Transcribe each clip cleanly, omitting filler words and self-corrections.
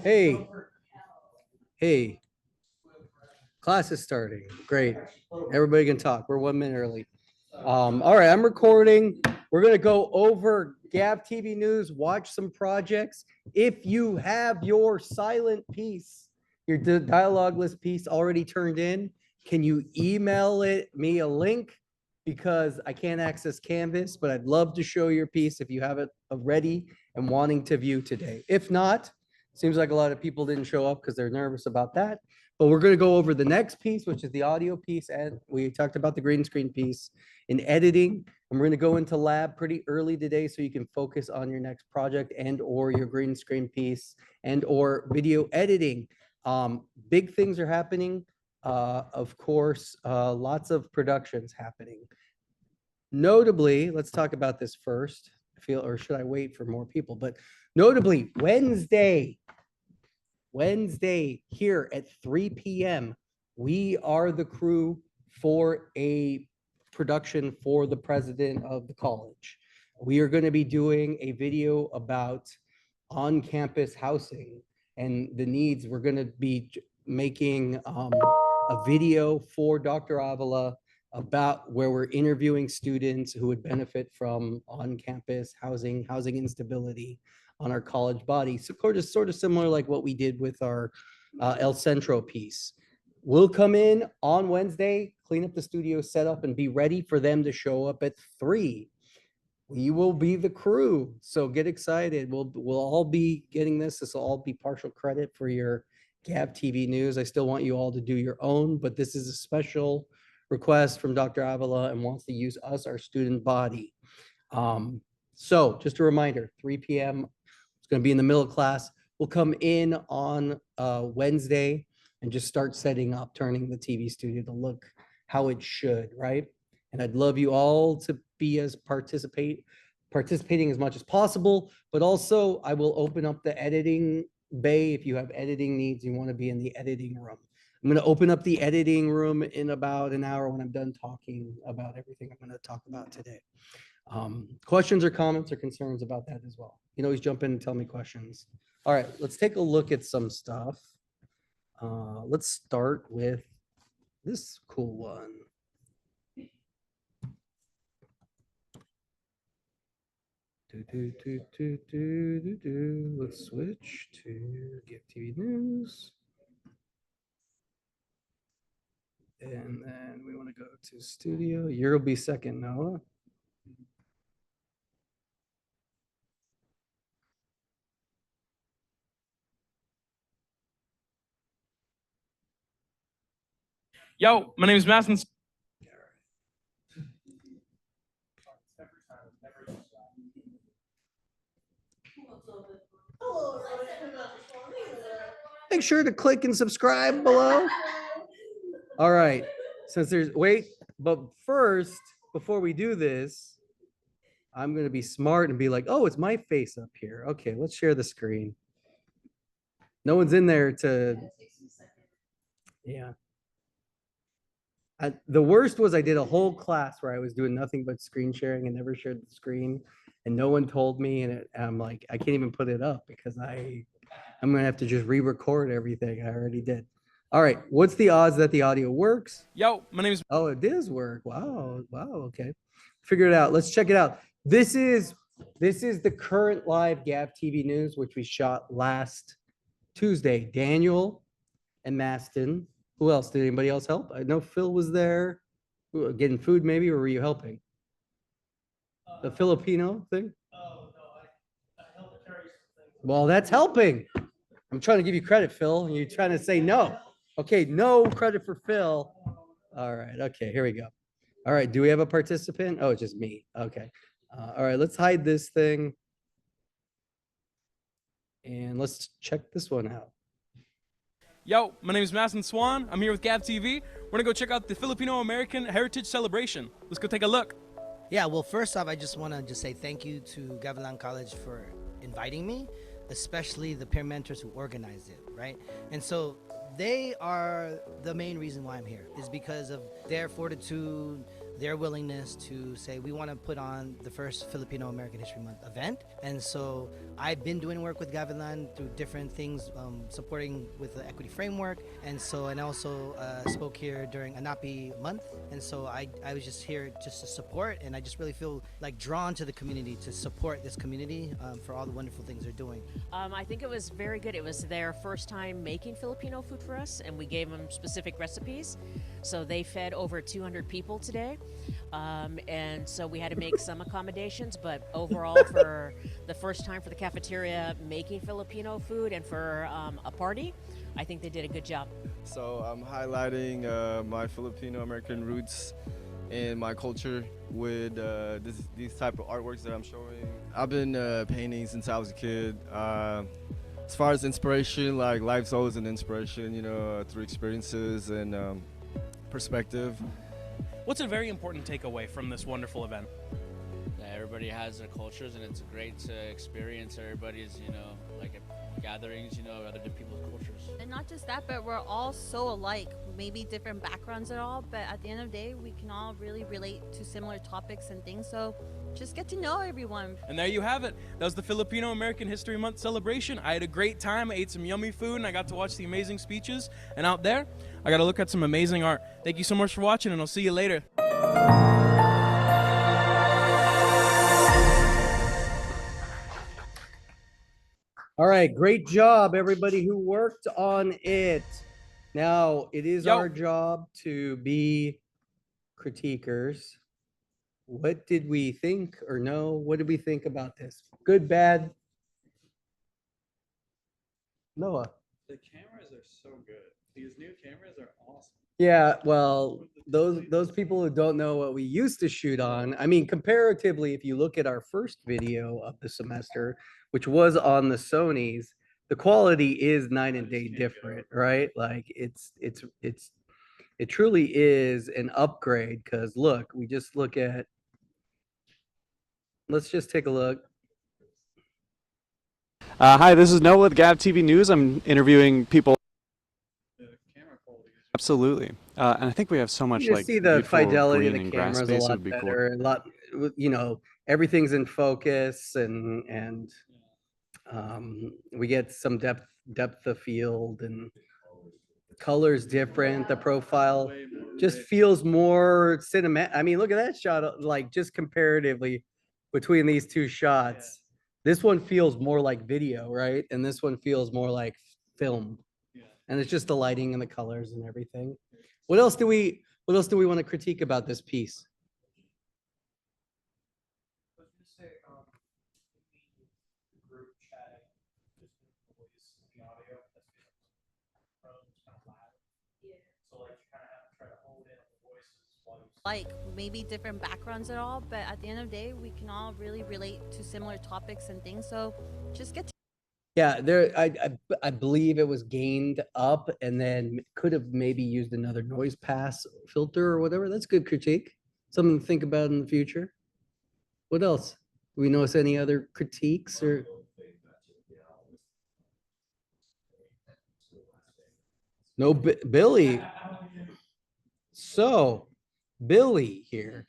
Hey, hey, class is starting. Great. Everybody can talk. We're 1 minute early. All right, I'm recording. We're gonna go over Gav TV news, watch some projects. If you have your silent piece, your dialogue list piece already turned in, can you email me a link? Because I can't access Canvas, but I'd love to show your piece if you have it ready and wanting to view today. If not, seems like a lot of people didn't show up because they're nervous about that. But we're going to go over the next piece, which is the audio piece. And we talked about the green screen piece in editing. And we're going to go into lab pretty early today so you can focus on your next project and or your green screen piece and or video editing. Big things are happening. Of course, lots of productions happening. Notably, let's talk about this first. Or should I wait for more people? But notably, Wednesday here at 3 p.m., we are the crew for a production for the president of the college. We are going to be doing a video about on-campus housing and the needs. We're going to be making a video for Dr. Avila about where we're interviewing students who would benefit from on-campus housing instability on our college body. So sort of similar like what we did with our El Centro piece. We'll come in on Wednesday, clean up the studio setup, and be ready for them to show up at 3. We will be the crew, so get excited. We'll all be getting this. This will all be partial credit for your Gav TV news. I still want you all to do your own, but this is a special request from Dr. Avila and wants to use us, our student body. So just a reminder, 3 p.m. It's going to be in the middle of class. We'll come in on Wednesday and just start setting up, turning the TV studio to look how it should, right? And I'd love you all to be as participating as much as possible, but also I will open up the editing bay if you have editing needs, you want to be in the editing room. I'm going to open up the editing room in about an hour when I'm done talking about everything I'm going to talk about today. Questions or comments or concerns about that as well? You can always jump in and tell me questions. All right, let's take a look at some stuff. Let's start with this cool one. Let's switch to Gav TV News. And then we want to go to studio. You'll be second, Noah. Yo, my name is Madison. Make sure to click and subscribe below. All right, since there's, but first, before we do this, I'm going to be smart and be like, oh, it's my face up here. Okay, let's share the screen. No one's in there to, yeah. The worst was I did a whole class where I was doing nothing but screen sharing and never shared the screen, and no one told me, and I'm like, I can't even put it up because I'm going to have to just re-record everything I already did. All right, what's the odds that the audio works? Yo, my name is. Oh, it does work. Wow. Okay. Figure it out. Let's check it out. This is the current live Gav TV news, which we shot last Tuesday. Daniel and Maston. Who else? Did anybody else help? I know Phil was there. Getting food maybe, or were you helping? The Filipino thing? Oh, no, I helped carry some things. Well, that's helping. I'm trying to give you credit, Phil. You're trying to say no. Okay, no credit for Phil. All right, okay, here we go. All right, do we have a participant? Oh, it's just me. Okay. All right, let's hide this thing. And let's check this one out. Yo, my name is Madison Swan. I'm here with Gav TV. We're gonna go check out the Filipino American Heritage Celebration. Let's go take a look. Yeah, well, first off, I just want to say thank you to Gavilan College for inviting me, especially the peer mentors who organized it, right? And so they are the main reason why I'm here, is because of their fortitude, their willingness to say, we want to put on the first Filipino American History Month event. And so I've been doing work with Gavilan through different things, supporting with the equity framework. And also spoke here during ANAPI month. And so I was just here just to support, and I just really feel like drawn to the community to support this community for all the wonderful things they're doing. I think it was very good. It was their first time making Filipino food for us, and we gave them specific recipes. So they fed over 200 people today. And so we had to make some accommodations, but overall, for the first time for the cafeteria making Filipino food and for a party, I think they did a good job. So I'm highlighting my Filipino American roots and my culture with these type of artworks that I'm showing. I've been painting since I was a kid. As far as inspiration, like life's always an inspiration, you know, through experiences and perspective. What's a very important takeaway from this wonderful event? That everybody has their cultures, and it's great to experience everybody's, like gatherings, other people's cultures. And not just that, but we're all so alike, maybe different backgrounds and all, but at the end of the day, we can all really relate to similar topics and things. So just get to know everyone. And there you have it. That was the Filipino American History Month celebration. I had a great time. I ate some yummy food, and I got to watch the amazing speeches. And out there, I got to look at some amazing art. Thank you so much for watching, and I'll see you later. All right, great job, everybody who worked on it. Now, it is Yo. our job to be critiquers. What did we think or know? What did we think about this? Good, bad? Noah? The cameras are so good. These new cameras are awesome. Yeah, well, those people who don't know what we used to shoot on, I mean, comparatively, if you look at our first video of the semester, which was on the Sonys, the quality is night and day different, right? Like it truly is an upgrade, because look, we just look at, let's just take a look. Hi, this is Noah with GavTV News. I'm interviewing people. The camera quality is Absolutely, and I think we have so much You like see the beautiful fidelity of green the and grass cameras a space. It lot would be cool. better, a lot, you know, everything's in focus, and we get some depth of field, and colors different. The profile way more just rich. feels more cinematic. I mean, look at that shot, like just comparatively between these two shots. This one feels more like video, right? And this one feels more like film. Yeah. And it's just the lighting and the colors and everything. What else do we want to critique about this piece? Like maybe different backgrounds and all, but at the end of the day, we can all really relate to similar topics and things. So just get to Yeah, I believe it was gained up and then could have maybe used another noise pass filter or whatever. That's good critique. Something to think about in the future. What else? Do we notice any other critiques or? No, Billy. So, Billy here.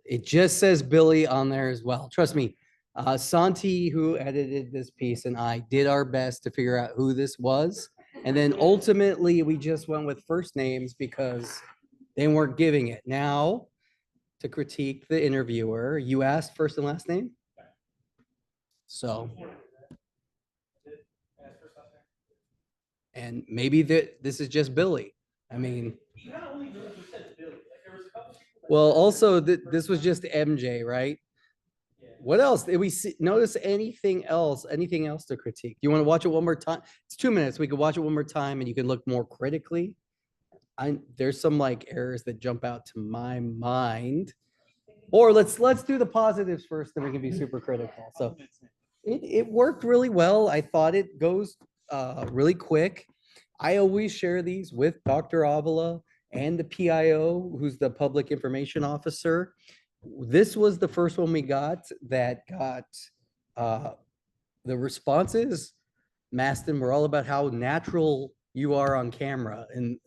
It just says Billy on there as well. Trust me, Santi, who edited this piece, and I did our best to figure out who this was. And then ultimately, we just went with first names because they weren't giving it. Now, to critique the interviewer, you asked first and last name? So. And maybe this is just Billy. I mean. Well, also this was just MJ, right? What else? Did we notice anything else to critique? You want to watch it one more time? It's 2 minutes. We could watch it one more time and you can look more critically. There's some like errors that jump out to my mind. Or let's do the positives first, then we can be super critical. So it worked really well. I thought it goes really quick. I always share these with Dr. Avila and the PIO, who's the public information officer. This was the first one we got that got the responses. Maston, we're all about how natural you are on camera. And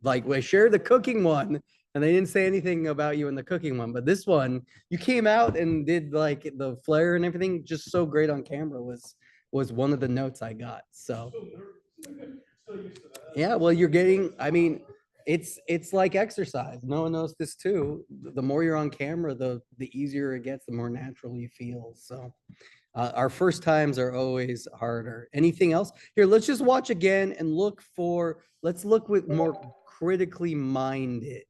like we shared the cooking one and they didn't say anything about you in the cooking one, but this one, you came out and did like the flair and everything just so great on camera was one of the notes I got. So yeah, well, you're getting, I mean, it's like exercise. No one knows this too. The more you're on camera, the easier it gets, the more natural you feel. So our first times are always harder. Anything else? Here, let's just watch again and let's look with more critically minded.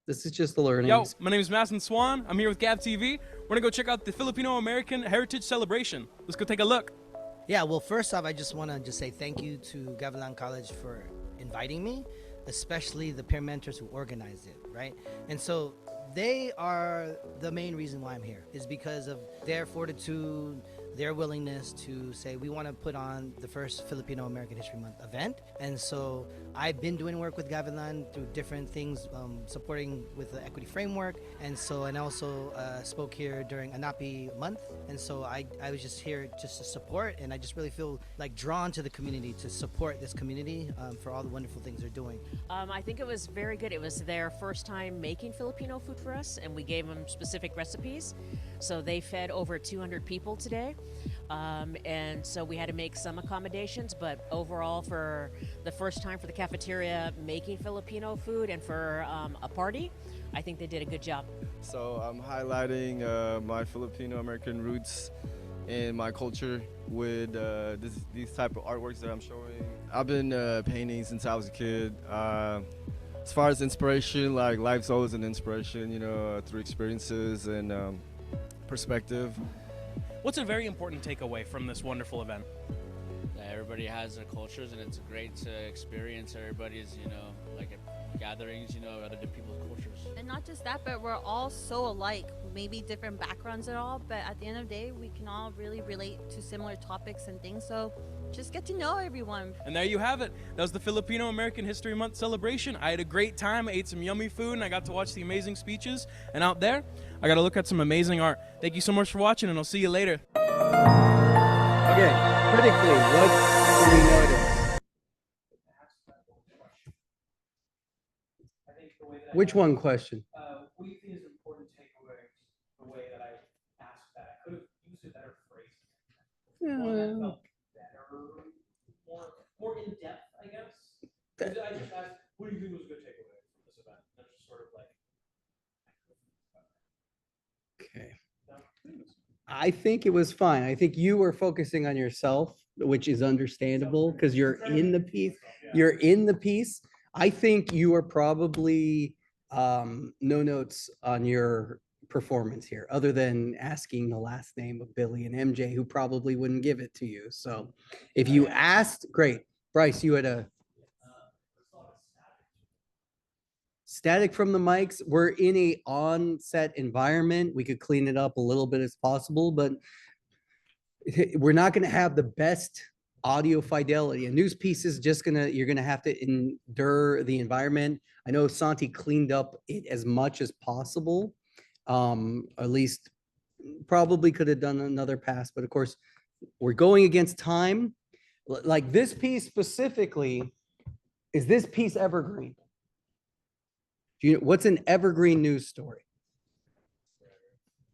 This is just the learning. Yo, my name is Madison Swan. I'm here with Gab TV. We're gonna go check out the Filipino American Heritage Celebration. Let's go take a look. Yeah, well, first off, I just want to say thank you to Gavilan College for inviting me, especially the peer mentors who organized it, right? And so they are the main reason why I'm here, is because of their fortitude, their willingness to say, we want to put on the first Filipino American History Month event. And so I've been doing work with Gavilan through different things, supporting with the equity framework. And also spoke here during ANAPI month. And so I was just here just to support, and I just really feel like drawn to the community to support this community for all the wonderful things they're doing. I think it was very good. It was their first time making Filipino food for us, and we gave them specific recipes. So they fed over 200 people today. And so we had to make some accommodations, but overall, for the first time for the cafeteria making Filipino food and for a party, I think they did a good job. So I'm highlighting my Filipino American roots and my culture with these type of artworks that I'm showing. I've been painting since I was a kid. As far as inspiration, like life's always an inspiration, you know, through experiences and perspective. What's a very important takeaway from this wonderful event? That everybody has their cultures, and it's great to experience everybody's, you know, like gatherings, you know, other people's cultures. And not just that, but we're all so alike. Maybe different backgrounds and all, but at the end of the day, we can all really relate to similar topics and things. So just get to know everyone. And there you have it. That was the Filipino American History Month celebration. I had a great time. I ate some yummy food, and I got to watch the amazing speeches. And out there, I got to look at some amazing art. Thank you so much for watching, and I'll see you later. Okay, critically, what do we notice? Which one question? What do you think is an important takeaway? The way that I asked that, I could have used a better phrase. One that felt better, more in depth, I guess. I just asked, what do you think was a good takeaway from this event? That's just sort of like. Okay. I think it was fine. I think you were focusing on yourself, which is understandable because you're in the piece. You're in the piece. I think you are probably no notes on your performance here, other than asking the last name of Billy and MJ, who probably wouldn't give it to you. So if you asked, great. Bryce, you had a static from the mics. We're in a on-set environment. We could clean it up a little bit as possible, but we're not going to have the best audio fidelity. A news piece is just you're gonna have to endure the environment. I know Santi cleaned up it as much as possible. At least probably could have done another pass, but of course we're going against time. Like this piece specifically, is this piece evergreen? Do you know what's an evergreen news story?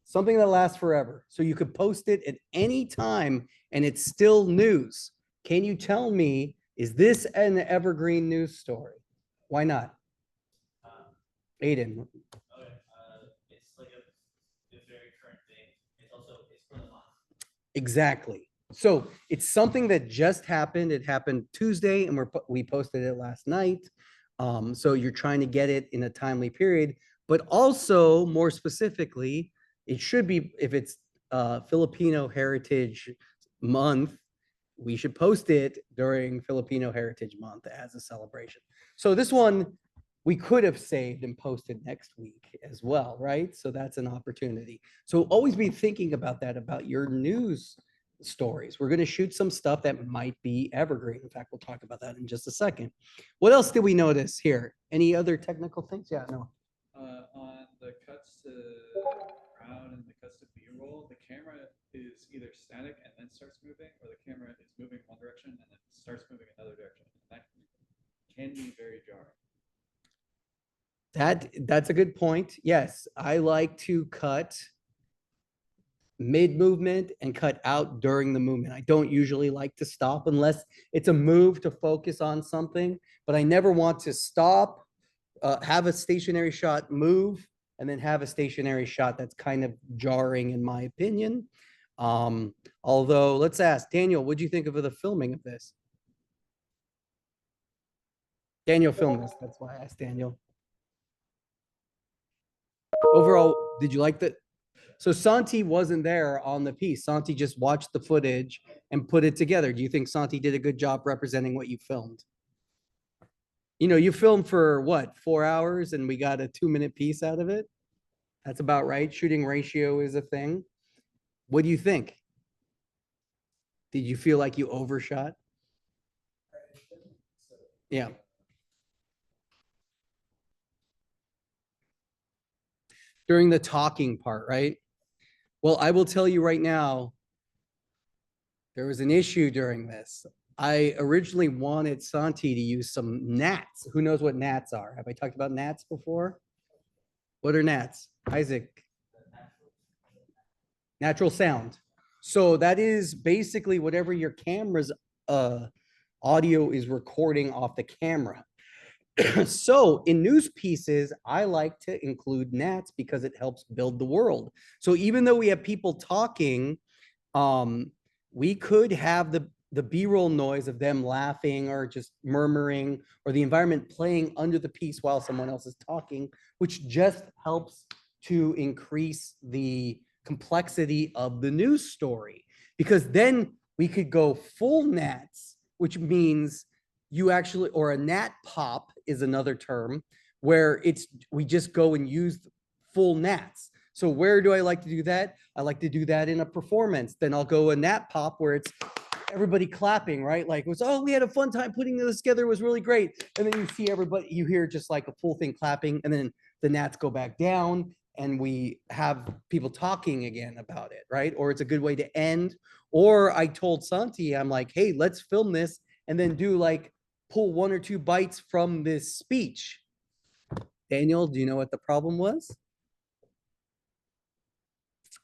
Something that lasts forever. So you could post it at any time and it's still news. Can you tell me, is this an evergreen news story? Why not? Aiden. Okay, it's like a very current thing. It's for the month. Exactly. So it's something that just happened. It happened Tuesday and we posted it last night. So you're trying to get it in a timely period, but also more specifically, it should be, if it's Filipino Heritage Month, we should post it during Filipino Heritage Month as a celebration. So this one we could have saved and posted next week as well, right? So that's an opportunity. So always be thinking about that, about your news stories. We're going to shoot some stuff that might be evergreen. In fact, we'll talk about that in just a second. What else did we notice here? Any other technical things? Yeah, no. On the cuts to crowd and the cuts to B-roll, the camera is either static and then starts moving, or the camera is moving one direction and then starts moving another direction. And that can be very jarring. That's a good point. Yes, I like to cut mid movement and cut out during the movement. I don't usually like to stop unless it's a move to focus on something, but I never want to stop, have a stationary shot, move, and then have a stationary shot. That's kind of jarring in my opinion. Although let's ask Daniel, what do you think of the filming of this? Daniel filmed this. That's why I asked Daniel. Overall, did you like the? So Santi wasn't there on the piece. Santi just watched the footage and put it together. Do you think Santi did a good job representing what you filmed? You know, you filmed for what, 4 hours and we got a 2-minute piece out of it? That's about right. Shooting ratio is a thing. What do you think? Did you feel like you overshot? Yeah. During the talking part, right? Well, I will tell you right now, there was an issue during this. I originally wanted Santi to use some gnats. Who knows what gnats are? Have I talked about gnats before? What are gnats? Isaac. Natural sound. So that is basically whatever your camera's audio is recording off the camera. So in news pieces, I like to include gnats because it helps build the world. So even though we have people talking, we could have the B-roll noise of them laughing or just murmuring or the environment playing under the piece while someone else is talking, which just helps to increase the complexity of the news story. Because then we could go full gnats, which means you actually, or a gnat pop is another term, where we just go and use full gnats. So where do I like to do that? I like to do that in a performance. Then I'll go a gnat pop where it's everybody clapping, right? Like it was, oh, we had a fun time putting this together. It was really great. And then you see everybody, you hear just like a full thing clapping, and then the gnats go back down and we have people talking again about it, right? Or it's a good way to end. Or I told Santi, I'm like, hey, let's film this and then do like, pull 1 or 2 bites from this speech. Daniel, do you know what the problem was?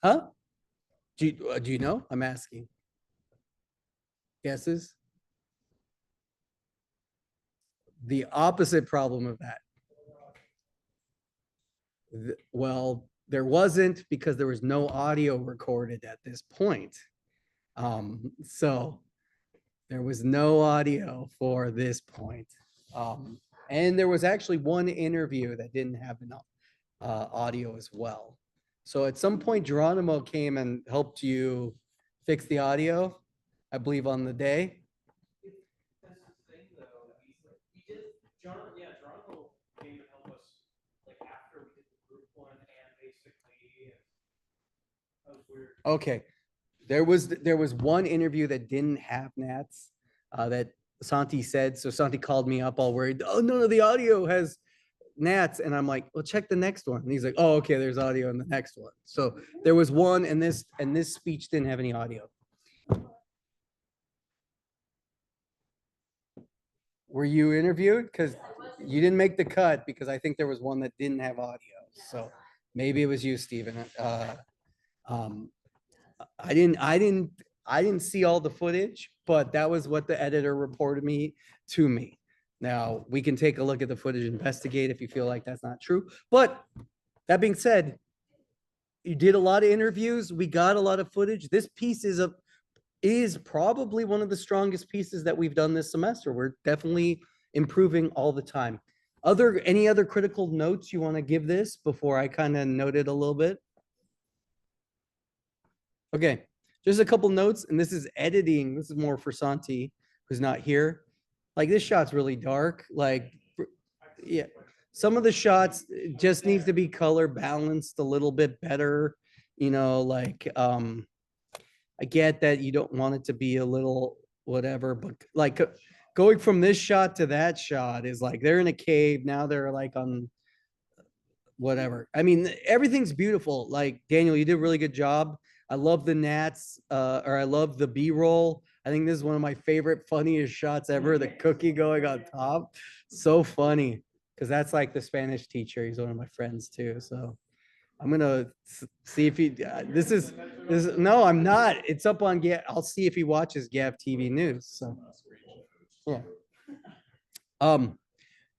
Huh? Do you know? I'm asking. Guesses? The opposite problem of that. Well, there wasn't because there was no audio recorded at this point. So there was no audio for this point. And there was actually one interview that didn't have enough audio as well. So at some point, Geronimo came and helped you fix the audio, I believe on the day. That's the thing, though. We did, Geronimo came and helped us like after we did the group one and basically that was weird. Okay. There was one interview that didn't have gnats that Santi said. So Santi called me up all worried. Oh, no, the audio has gnats. And I'm like, well, check the next one. And he's like, oh, okay, there's audio in the next one. So there was one and this speech didn't have any audio. Were you interviewed? Because you didn't make the cut because I think there was one that didn't have audio. So maybe it was you, Stephen. I didn't see all the footage, but that was what the editor reported to me. Now we can take a look at the footage, investigate if you feel like that's not true. But that being said, you did a lot of interviews. We got a lot of footage. This piece is probably one of the strongest pieces that we've done this semester. We're definitely improving all the time. Any other critical notes you want to give this before I kind of note it a little bit? Okay, just a couple notes, and this is editing. This is more for Santi, who's not here. Like this shot's really dark. Like, yeah, some of the shots just needs to be color balanced a little bit better. You know, like I get that you don't want it to be a little whatever, but like going from this shot to that shot is like they're in a cave now. They're like on whatever. I mean, everything's beautiful. Like Daniel, you did a really good job. I love the Nats, or I love the B-roll. I think this is one of my favorite, funniest shots ever. The cookie going on top. So funny. Because that's like the Spanish teacher. He's one of my friends too. So I'm gonna see if he, no, I'm not. It's up on, I'll see if he watches Gav TV News. So, yeah.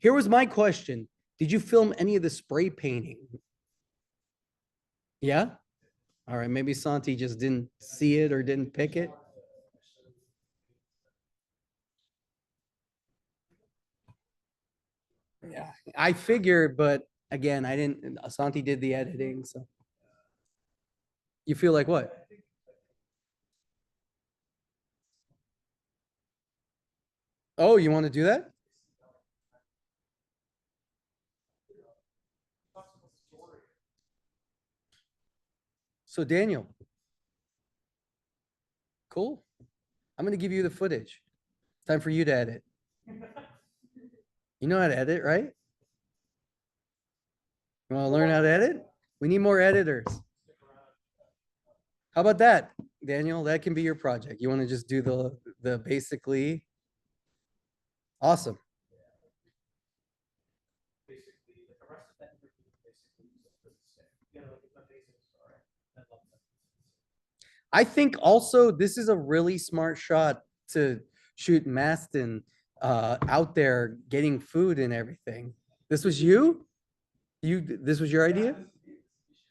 Here was my question. Did you film any of the spray painting? Yeah? All right, maybe Santi just didn't see it or didn't pick it. Yeah, I figured, but again, I didn't, Santi did the editing, so. You feel like what? Oh, you want to do that? So Daniel. Cool. I'm going to give you the footage. It's time for you to edit. You know how to edit, right? You want to learn how to edit? We need more editors. How about that, Daniel? That can be your project. You want to just do the basically. Awesome. I think also this is a really smart shot to shoot Maston out there getting food and everything. This was you? This was your idea?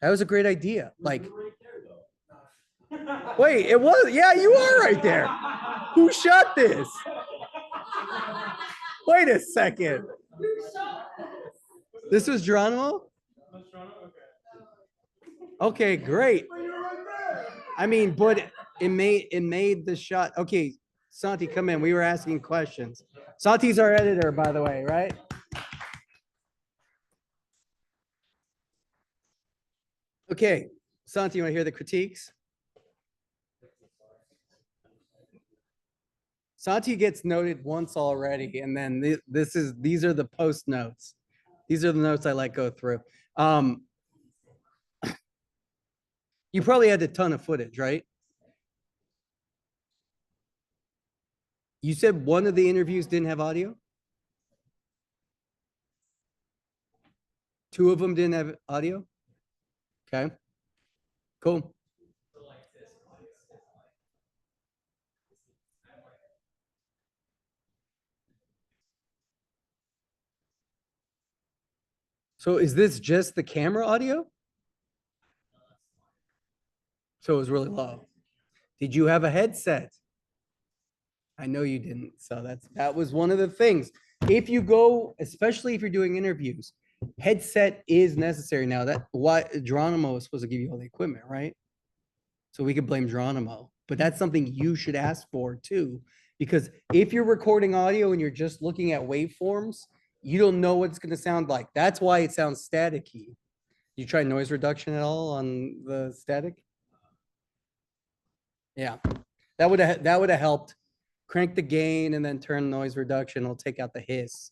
That was a great idea. Like, wait, it was, yeah, you are right there. Who shot this? Wait a second. This was Geronimo? Okay, great. I mean, but it made the shot. Okay, Santi, come in. We were asking questions. Santi's our editor, by the way, right? Okay, Santi, you want to hear the critiques? Santi gets noted once already, and then these are the post notes. These are the notes I like go through. You probably had a ton of footage, right? You said one of the interviews didn't have audio? Two of them didn't have audio? Okay, cool. So is this just the camera audio? So it was really low. Did you have a headset? I know you didn't. So that was one of the things. If you go, especially if you're doing interviews, headset is necessary now. That why Geronimo was supposed to give you all the equipment, right? So we could blame Geronimo, but that's something you should ask for too, because if you're recording audio and you're just looking at waveforms, you don't know what it's going to sound like. That's why it sounds staticky. You try noise reduction at all on the static? Yeah, that would have helped. Crank the gain and then turn noise reduction. It'll take out the hiss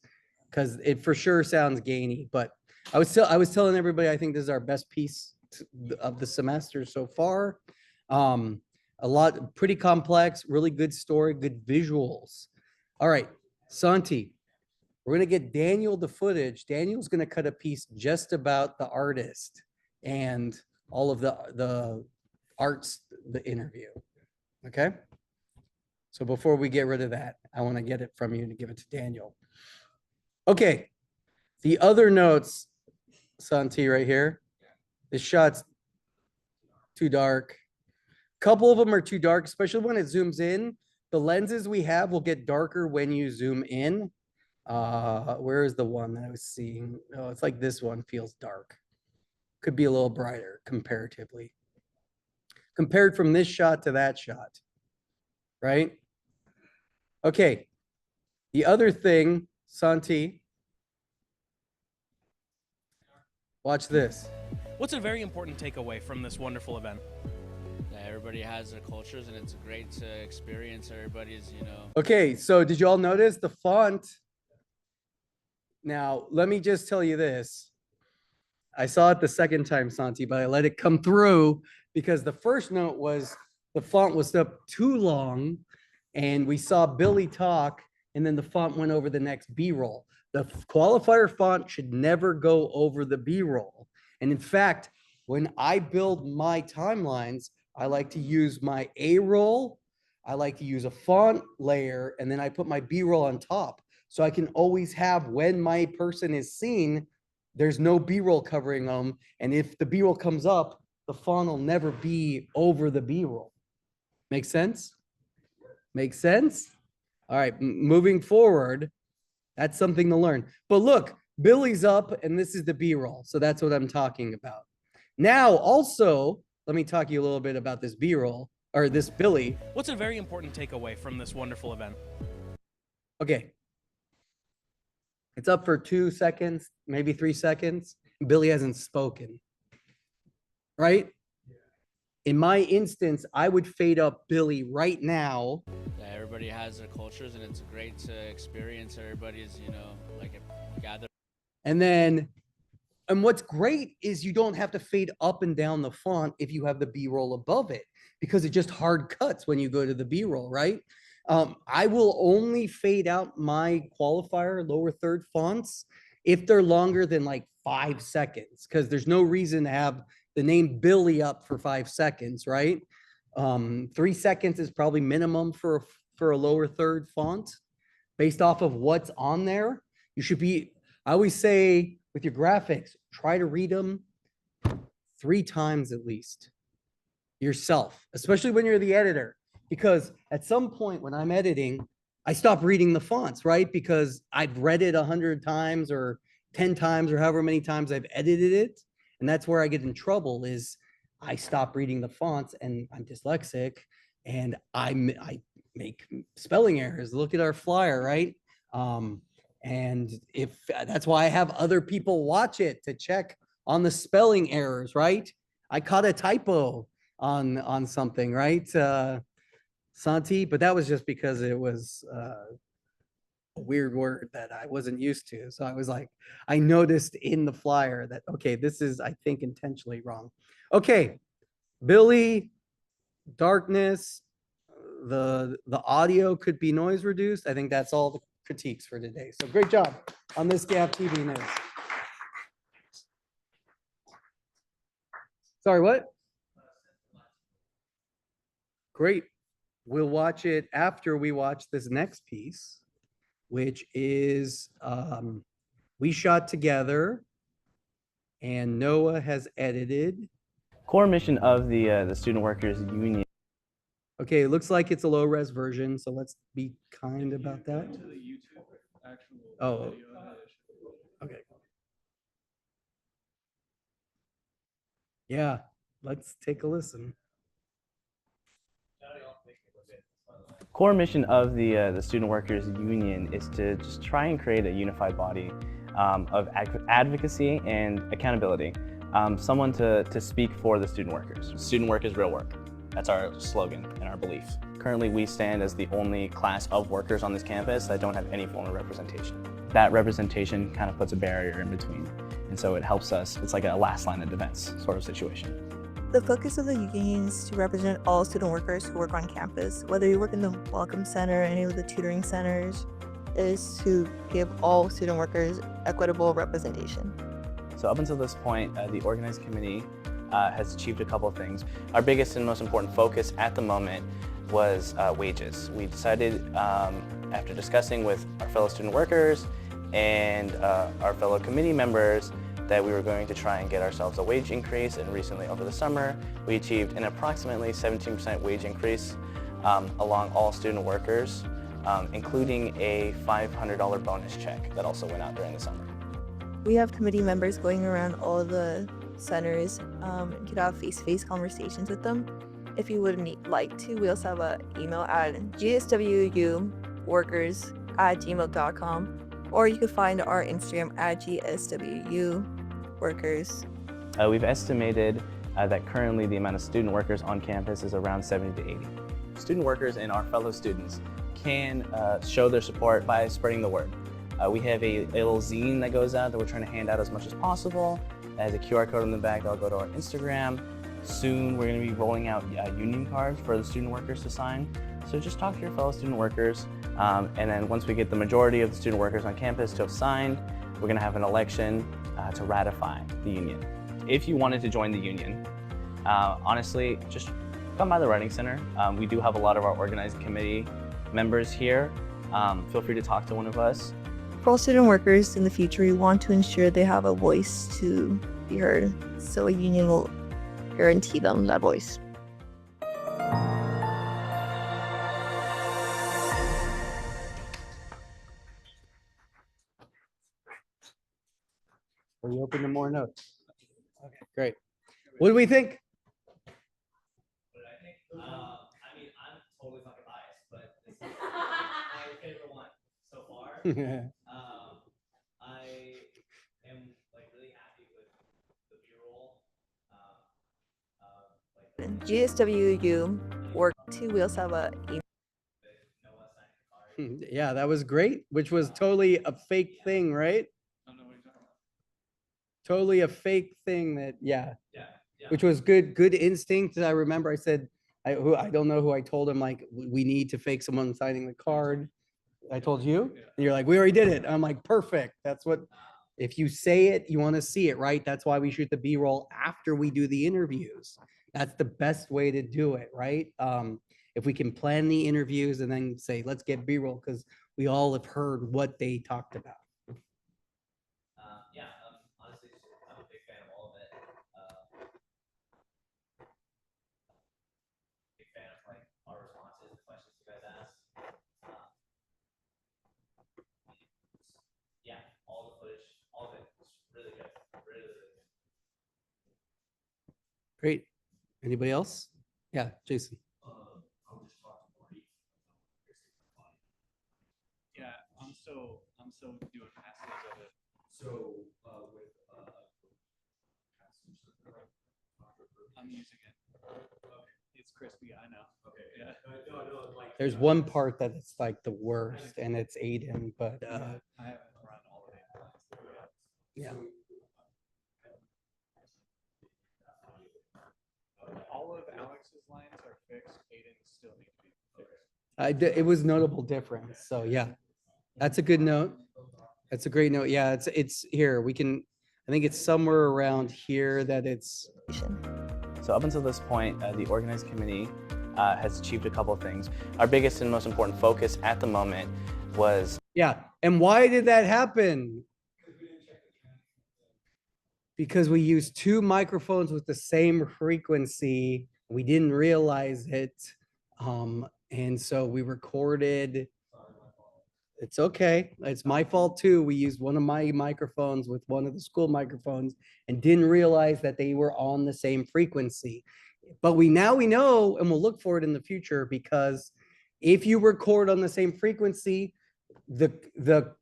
because it for sure sounds gainy. But I was telling everybody I think this is our best piece of the semester so far. A lot pretty complex, really good story, good visuals. All right, Santi, we're gonna get Daniel the footage. Daniel's gonna cut a piece just about the artist and all of the arts, the interview. Okay. So before we get rid of that, I want to get it from you to give it to Daniel. Okay. The other notes, Santi, right here. This shot's too dark. A couple of them are too dark, especially when it zooms in. The lenses we have will get darker when you zoom in. Where is the one that I was seeing? Oh, it's like this one feels dark. Could be a little brighter comparatively. Compared from this shot to that shot, right? Okay. The other thing, Santi, watch this. What's a very important takeaway from this wonderful event? Yeah, everybody has their cultures, and it's great to experience everybody's, Okay, so did you all notice the font? Now, let me just tell you this. I saw it the second time, Santi, but I let it come through because the first note was the font was up too long and we saw Billy talk and then the font went over the next B-roll. The qualifier font should never go over the B-roll. And in fact, when I build my timelines, I like to use my A-roll, I like to use a font layer, and then I put my B-roll on top. So I can always have, when my person is seen, there's no B-roll covering them. And if the B-roll comes up, the font will never be over the B-roll. Make sense? Make sense? All right, moving forward, that's something to learn. But look, Billy's up and this is the B-roll. So that's what I'm talking about. Now, also, let me talk to you a little bit about this B-roll or this Billy. What's a very important takeaway from this wonderful event? Okay. It's up for 2 seconds, maybe 3 seconds. Billy hasn't spoken, right? In my instance, I would fade up Billy right now. Yeah, everybody has their cultures, and it's great to experience everybody's, like a gather. And what's great is you don't have to fade up and down the font if you have the B-roll above it, because it just hard cuts when you go to the B-roll, right? I will only fade out my qualifier lower third fonts if they're longer than like 5 seconds, because there's no reason to have the name Billy up for 5 seconds, right? 3 seconds is probably minimum for a lower third font based off of what's on there. You should be, I always say with your graphics, try to read them 3 times at least yourself, especially when you're the editor. Because at some point when I'm editing, I stop reading the fonts, right? Because I've read it 100 times or 10 times or however many times I've edited it. And that's where I get in trouble is I stop reading the fonts and I'm dyslexic and I make spelling errors. Look at our flyer, right? And if that's why I have other people watch it to check on the spelling errors, right? I caught a typo on something, right? Santi, but that was just because it was a weird word that I wasn't used to. So I was like, I noticed in the flyer that, okay, this is, I think, intentionally wrong. Okay, Billy, darkness, the audio could be noise reduced. I think that's all the critiques for today. So great job on this GAVTV News. Sorry, what? Great. We'll watch it after we watch this next piece, which is we shot together and Noah has edited. Core mission of the Student Workers Union. Okay, it looks like it's a low res version, so let's be kind about that. Oh, okay. Yeah, let's take a listen. Core mission of the Student Workers Union is to just try and create a unified body of advocacy and accountability. Someone to speak for the student workers. Student work is real work. That's our slogan and our belief. Currently, we stand as the only class of workers on this campus that don't have any form of representation. That representation kind of puts a barrier in between. And so it helps us, it's like a last line of defense sort of situation. The focus of the union is to represent all student workers who work on campus. Whether you work in the Welcome Center or any of the tutoring centers, is to give all student workers equitable representation. So up until this point, the organizing committee has achieved a couple of things. Our biggest and most important focus at the moment was wages. We decided after discussing with our fellow student workers and our fellow committee members that we were going to try and get ourselves a wage increase, and recently over the summer we achieved an approximately 17% wage increase along all student workers, including a $500 bonus check that also went out during the summer. We have committee members going around all the centers and could have face-to-face conversations with them. If you would like to, we also have an email at gswuworkers@gmail.com, or you could find our Instagram at gswuworkers. We've estimated that currently the amount of student workers on campus is around 70 to 80. Student workers and our fellow students can show their support by spreading the word. We have a little zine that goes out that we're trying to hand out as much as possible. It has a QR code on the back that'll go to our Instagram. Soon we're going to be rolling out union cards for the student workers to sign. So just talk to your fellow student workers, and then once we get the majority of the student workers on campus to have signed, we're going to have an election to ratify the union. If you wanted to join the union, honestly, just come by the Writing Center. We do have a lot of our organizing committee members here. Feel free to talk to one of us. For all student workers in the future, we want to ensure they have a voice to be heard, so a union will guarantee them that voice. Are you open to more notes? Okay, great. What do we think? I mean, I'm totally fucking biased, but this is my favorite one so far. I am like really happy with the B-roll. GSWU work too. We also have a Yeah, that was great, which was totally a fake thing, right? Totally a fake thing that, yeah. Which was good instinct. I remember I said, I don't know who I told him, like, we need to fake someone signing the card. I told you, and you're like, we already did it. I'm like, perfect. That's what, if you say it, you want to see it, right? That's why we shoot the B-roll after we do the interviews. That's the best way to do it, right? If we can plan the interviews and then say, let's get B-roll, because we all have heard what they talked about. Yeah, honestly, I'm a big fan of all of it. Big fan of like our responses, the questions you guys ask. Yeah, all the footage, all of it was really good, really, really good. Great. Anybody else? Yeah, Jason. Yeah, I'm so doing passages of it. So with I'm using it. It's crispy, I know. Okay. Yeah. There's one part that it's like the worst, and it's Aiden, but I haven't run all of it. yeah. All of Alex's lines are fixed. Aiden's still need to be fixed. It was notable difference. So yeah, that's a good note. That's a great note. Yeah, it's here. We can, I think it's somewhere around here that it's. So up until this point, the organizing committee has achieved a couple of things. Our biggest and most important focus at the moment was. Yeah, and why did that happen? Because we used two microphones with the same frequency. We didn't realize it. And so we recorded. It's okay. It's my fault too. We used one of my microphones with one of the school microphones and didn't realize that they were on the same frequency. But now we know, and we'll look for it in the future, because if you record on the same frequency, the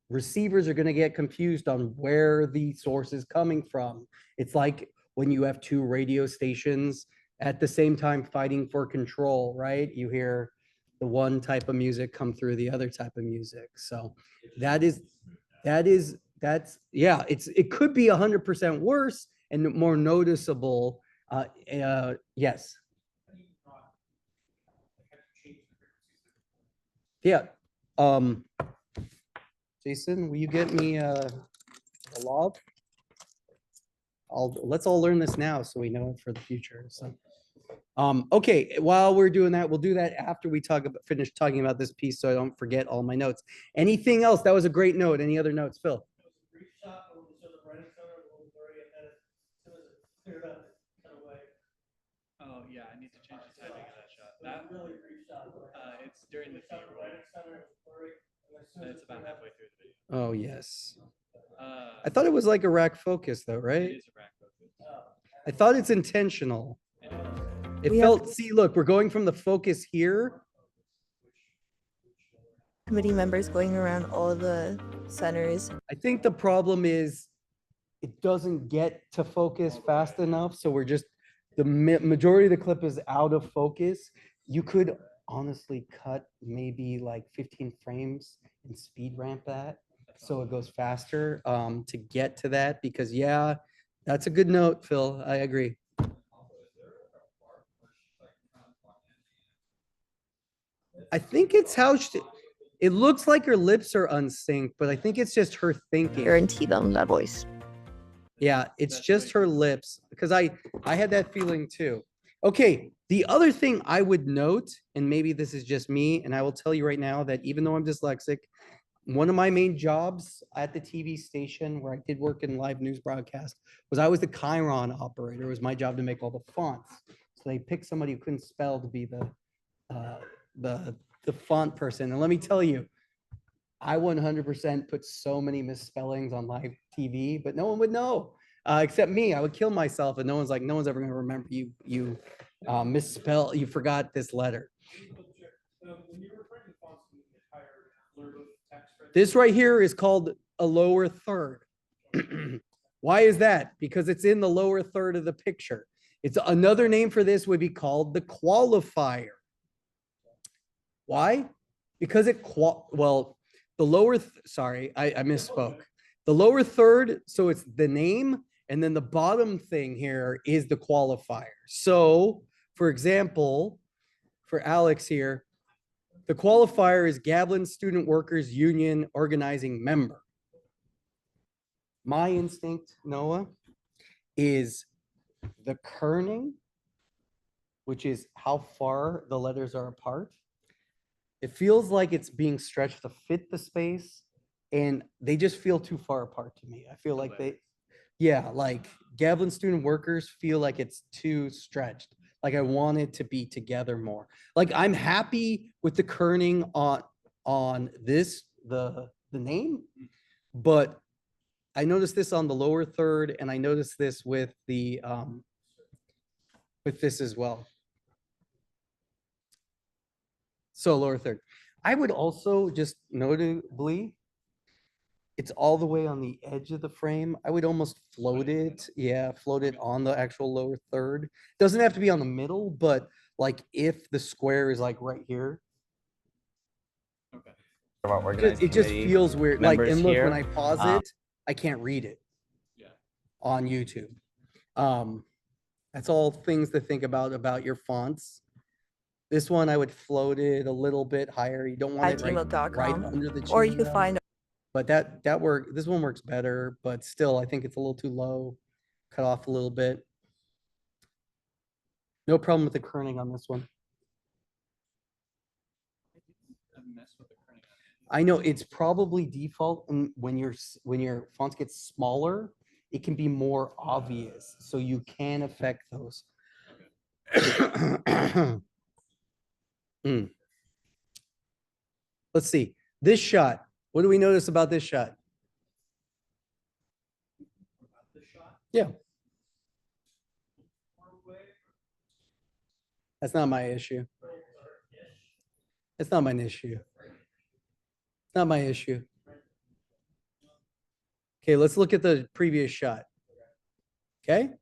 receivers are going to get confused on where the source is coming from. It's like when you have two radio stations at the same time fighting for control, right? You hear the one type of music come through the other type of music. So that's yeah, it could be 100% worse and more noticeable. Yes. Yeah. Jason, will you get me a log? Let's all learn this now so we know it for the future. So, okay, while we're doing that, we'll do that after we finish talking about this piece, so I don't forget all my notes. Anything else? That was a great note. Any other notes, Phil? Oh yeah, I need to change the timing of that shot. That it's during the B-roll. And it's about halfway through the video. Oh yes. I thought it was like a rack focus though, right? It is a rack focus. I thought it's intentional. It felt, see, look, we're going from the focus here. Committee members going around all the centers. I think the problem is it doesn't get to focus fast enough. So we're just, the majority of the clip is out of focus. You could honestly cut maybe like 15 frames and speed ramp that so it goes faster to get to that, because yeah, that's a good note, Phil. I agree. I think it's how it looks like her lips are unsynced, but I think it's just her thinking. Guarantee them that voice. Yeah, it's just her lips because I had that feeling too. Okay, the other thing I would note, and maybe this is just me, and I will tell you right now that even though I'm dyslexic, one of my main jobs at the TV station where I did work in live news broadcast was I was the Chiron operator. It was my job to make all the fonts. So they picked somebody who couldn't spell to be uh, the the font person. And let me tell you, I 100% put so many misspellings on live TV, but no one would know except me. I would kill myself, and no one's like, no one's ever going to remember you. You misspell. You forgot this letter. This right here is called a lower third. Why is that? Because it's in the lower third of the picture. It's another name for this would be called the qualifier. Why? Because well, the lower, sorry, I misspoke. The lower third, so it's the name, and then the bottom thing here is the qualifier. So, for example, for Alex here, the qualifier is Gavilan Student Workers Union organizing member. My instinct, Noah, is the kerning, which is how far the letters are apart. It feels like it's being stretched to fit the space, and they just feel too far apart to me. I feel like yeah, like Gavilan Student Workers feel like it's too stretched. Like I want it to be together more. Like I'm happy with the kerning on this, the name, but I noticed this on the lower third, and I noticed this with the with this as well. So lower third. I would also just notably, it's all the way on the edge of the frame. I would almost float it. Yeah, float it on the actual lower third. Doesn't have to be on the middle, but like if the square is like right here. It just feels weird. Like, and look, when I pause it, I can't read it on YouTube. That's all things to think about your fonts. This one, I would float it a little bit higher. You don't want it right under the chin. Or you could find. But this one works better, but still, I think it's a little too low. Cut off a little bit. No problem with the kerning on this one. I know it's probably default, and when your fonts get smaller, it can be more obvious, so you can affect those. Let's see this shot. What do we notice about this shot? Yeah. That's not my issue. It's not my issue. Not my issue. Okay, let's look at the previous shot. Okay,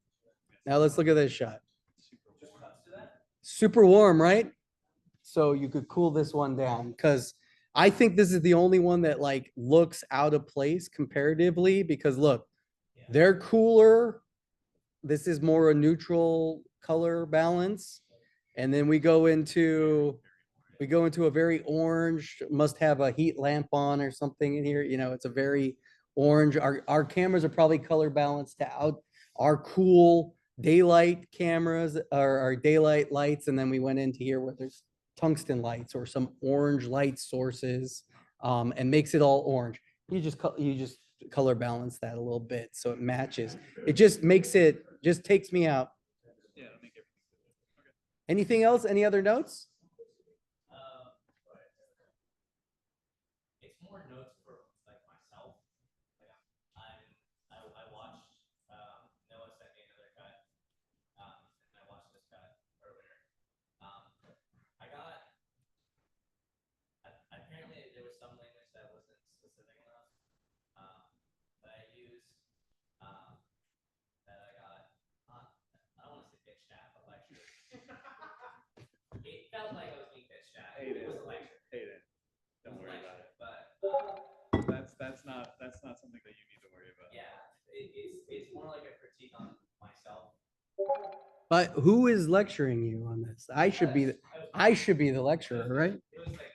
now let's look at this shot. Super warm, right? So you could cool this one down, because I think this is the only one that like looks out of place comparatively, because look, they're cooler. This is more a neutral color balance. And then we go into a very orange, must have a heat lamp on or something in here. You know, it's a very orange. Our cameras are probably color balanced to out our cool daylight cameras or our daylight lights. And then we went into here where there's tungsten lights or some orange light sources, and makes it all orange. You just color balance that a little bit so it matches. It just makes it, just takes me out. Anything else? Any other notes? It's more notes for like myself. I watched Noah sent me another cut, and I watched this cut earlier. I got apparently there was some language that wasn't specific enough that I used that I got. I don't want to say bitched at, but lectured. It felt like I was being bitched at. It was a lecture. Don't worry about it. But That's not something that you need to worry about. yeah, it's more like a critique on myself. But who is lecturing you on this? I should be the lecturer, right? It was like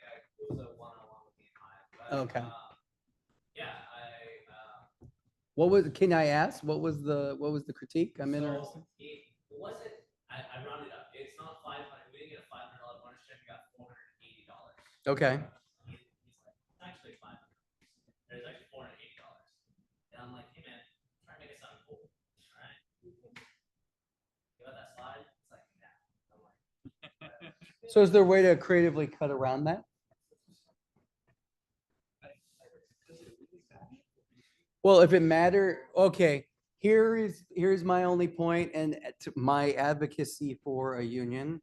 Okay. Yeah, What was, can I ask, what was the critique? I'm interested. it wasn't. I rounded up. It's not 500. We didn't get a $500 bonus check. We got $480. Okay. He's like, it's actually 500. There's actually $480. And I'm like, hey man, try to make it sound cool. All right. You got that slide? It's like, yeah. I'm like, So is there a way to creatively cut around that? Well, if it matter, okay, here's my only point, and my advocacy for a union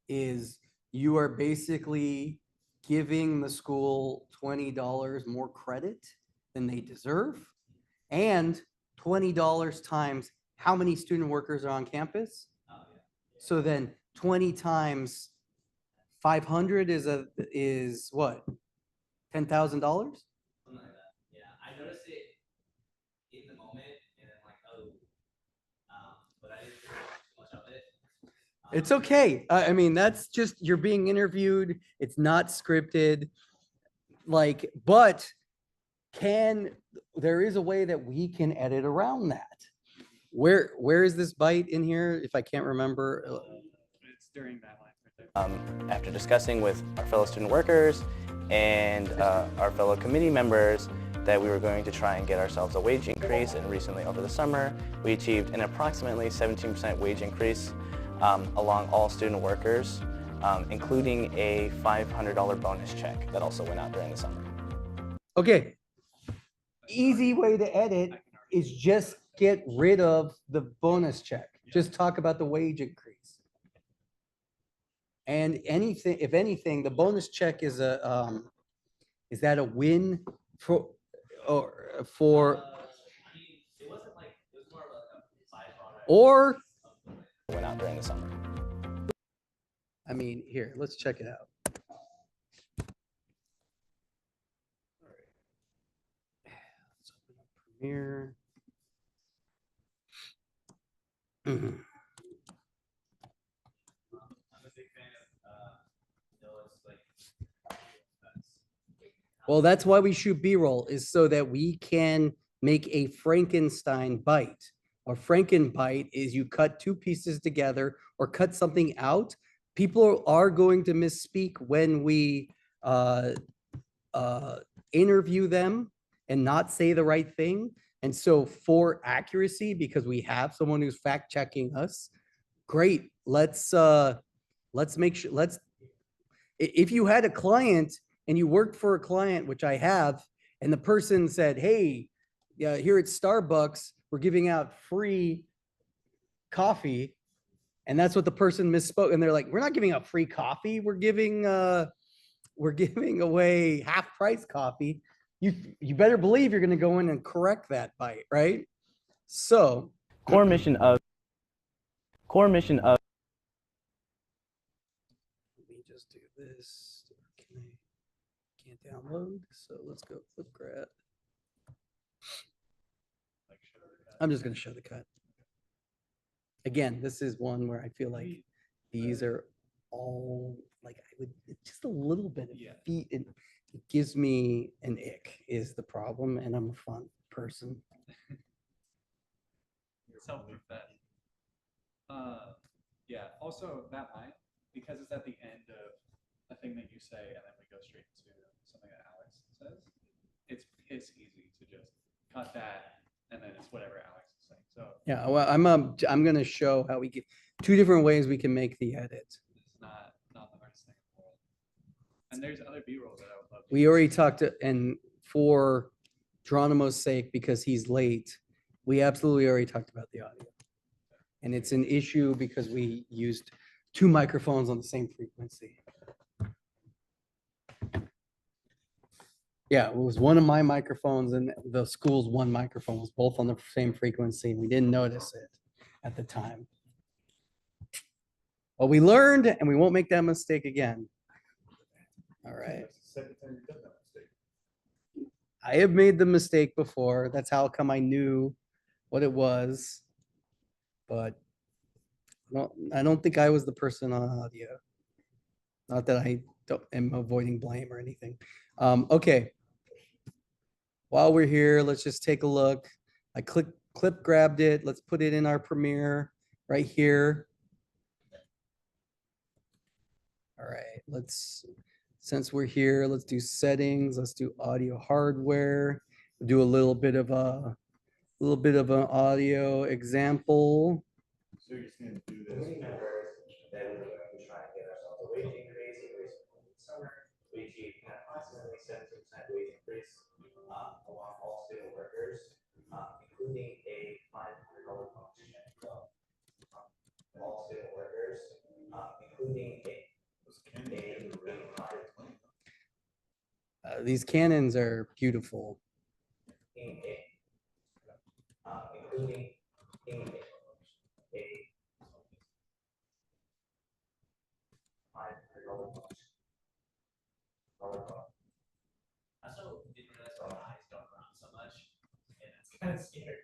is you are basically giving the school $20 more credit than they deserve, and $20 times how many student workers are on campus. So then 20 times 500 is what? $10,000? something like that. Yeah, I noticed it in the moment, and then like, oh, but I didn't really watch too much of it. It's okay. I mean, that's just, you're being interviewed. It's not scripted. Like, but there is a way that we can edit around that. Where is this bite in here? If I can't remember. It's during that line right there. After discussing with our fellow student workers and our fellow committee members that we were going to try and get ourselves a wage increase, and recently over the summer we achieved an approximately 17% wage increase along all student workers, including a $500 bonus check that also went out during the summer. Okay. Easy way to edit is just get rid of the bonus check. Just talk about the wage increase. And anything, if anything, the bonus check is is that a win for, or for, I mean, it wasn't like, it was more of a byproduct. or, Went out during the summer. I mean, here, let's check it out. Let's open up Premiere. I'm a big fan of Noah's like. Well, that's why we shoot B-roll, is so that we can make a Frankenstein bite. A Frankenbite is you cut two pieces together or cut something out. People are going to misspeak when we interview them and not say the right thing. And so for accuracy, because we have someone who's fact checking us, great. Let's make sure, if you had a client and you worked for a client, which I have, and the person said, hey, yeah, here at Starbucks, we're giving out free coffee. And that's what the person misspoke. And they're like, we're not giving out free coffee. We're giving away half price coffee. You better believe you're going to go in and correct that bite, right? So Core mission of let me just do this. Can't download. So let's go Flipgrid. I'm just going to show the cut. Again, this is one where I feel like these are all like, I would just a little bit of feet. It gives me an ick is the problem, and I'm a fun person. Self-proof that. Yeah, also that line, because it's at the end of a thing that you say and then we go straight to something that Alex says, it's piss easy to just cut that and then it's whatever Alex is saying. So Yeah, well, I'm going to show how we get two different ways we can make the edit. it's not the hardest thing in the world. And there's other B-roll that I would love to We use. already talked to, and for Geronimo's sake, because he's late, we absolutely already talked about the audio. And it's an issue because we used two microphones on the same frequency. Yeah, it was one of my microphones and the school's one microphone was both on the same frequency. We didn't notice it at the time. Well, we learned and we won't make that mistake again. All right. I have made the mistake before. That's how come I knew what it was. But I don't think I was the person on audio. Not that I am avoiding blame or anything. Okay. while we're here, let's just take a look. I clip grabbed it. Let's put it in our Premiere right here. All right, since we're here, let's do settings. Let's do audio hardware. Do a little bit of an audio example. So you're just gonna do this. Then we're trying to get ourselves a wage increase in the summer. We achieved kind of approximately 17% wage increase along all student workers, including a $500 bonus check. All student workers, including These cannons are beautiful. including a $500 bonus. I also didn't realize my eyes don't around so much, and it's kind of scary.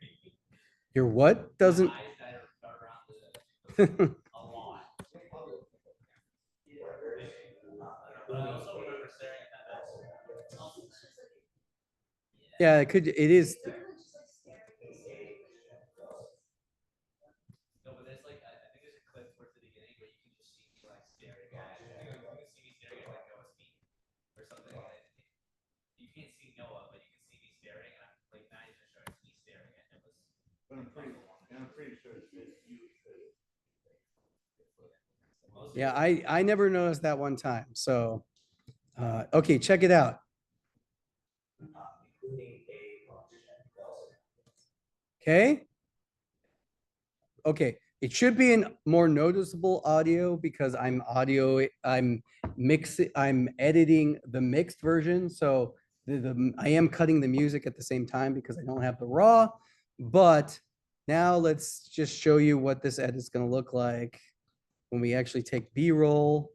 Your what doesn't? My eyes that are around a lot. But I also remember staring at that. Yeah, it is. No, but there's like I think there's a clip towards the beginning where you can just see me like staring at. You can see me staring at like Noah's feet or something. You can't see Noah, but you can see me staring, and I'm like not even sure it's me staring at him. But I'm pretty sure it's you. Yeah, I never noticed that one time. So, okay, check it out. Okay. Okay, it should be in more noticeable audio because I'm editing the mixed version. So I am cutting the music at the same time because I don't have the raw. But now let's just show you what this edit is going to look like when we actually take B-roll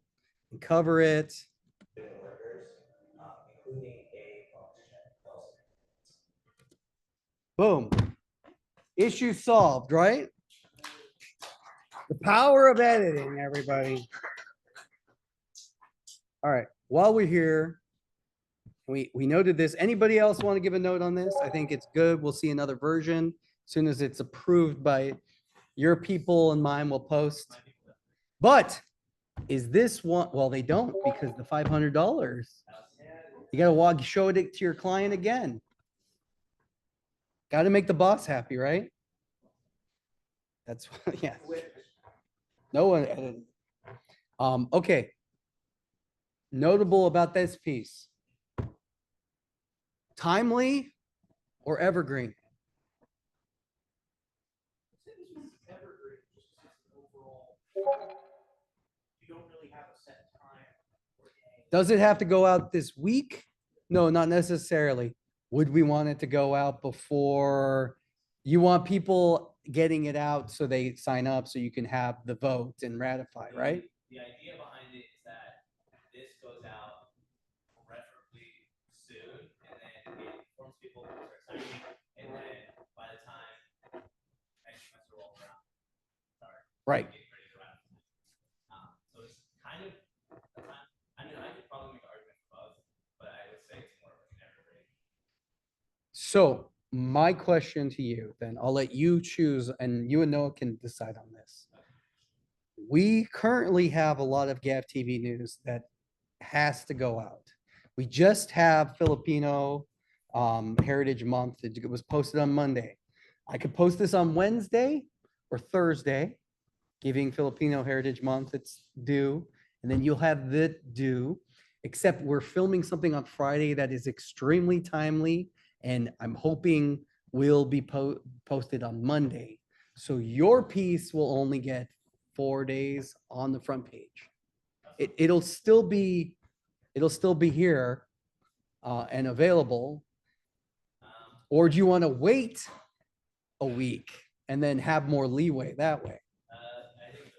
and cover it. Boom. Issue solved, right? The power of editing, everybody. All right, while we're here, we noted this. Anybody else want to give a note on this? I think it's good. We'll see another version. As soon as it's approved by your people and mine, we'll post. But is this one? Well, they don't because the $500. You got to show it to your client again. Got to make the boss happy, right? That's yeah. No one edited. Okay. Notable about this piece. Timely or evergreen? Does it have to go out this week? No, not necessarily. Would we want it to go out before? You want people getting it out so they sign up so you can have the vote and ratify, right? The idea behind it is that this goes out preferably soon, and then it informs people to start signing, and then by the time next semester rolls around, Right. getting ready to ratify. So it's kind of a time. I mean, I could probably make an argument for both, but I would say it's more of an evergreen. So my question to you, then I'll let you choose and you and Noah can decide on this. We currently have a lot of GAV TV news that has to go out. We just have Filipino Heritage Month. It was posted on Monday. I could post this on Wednesday or Thursday, giving Filipino Heritage Month its due, and then you'll have the due, except we're filming something on Friday that is extremely timely, and I'm hoping will be posted on Monday. So your piece will only get 4 days on the front page. It'll still be here and available. Or do you want to wait a week and then have more leeway that way? I think the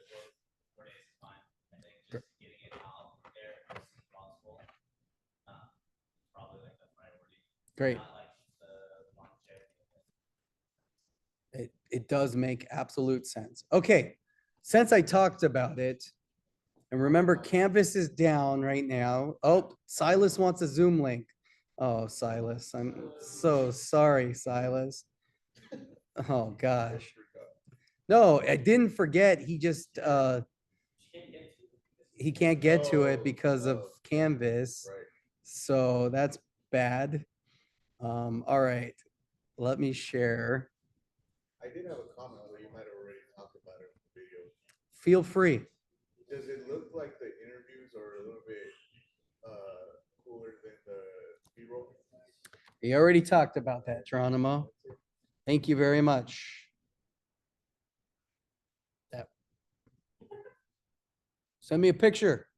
4 days is fine. I think just getting it out there as soon as possible, probably like the priority. Great. Not like the long check. It does make absolute sense. Okay, since I talked about it, and remember Canvas is down right now. Oh, Silas wants a Zoom link. Oh, Silas, I'm so sorry, Silas. Oh, gosh. No, I didn't forget. He just, he can't get to it because of Canvas. So that's bad. All right, let me share. I did have a comment where you might have already talked about it in the video. Feel free. Does it look like the interviews are a little bit cooler than the B-roll? We already talked about that, Geronimo. Thank you very much. That. Send me a picture.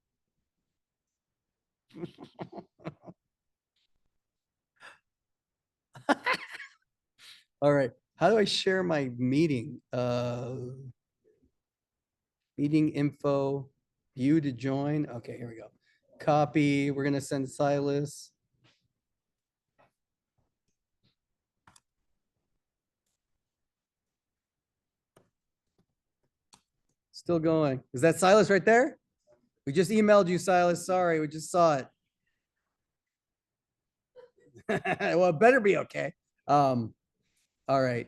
All right. How do I share my meeting? Meeting info, view to join. Okay, here we go. Copy. We're gonna send Silas. Still going. Is that Silas right there? We just emailed you, Silas. Sorry, we just saw it. Well, it better be okay. All right.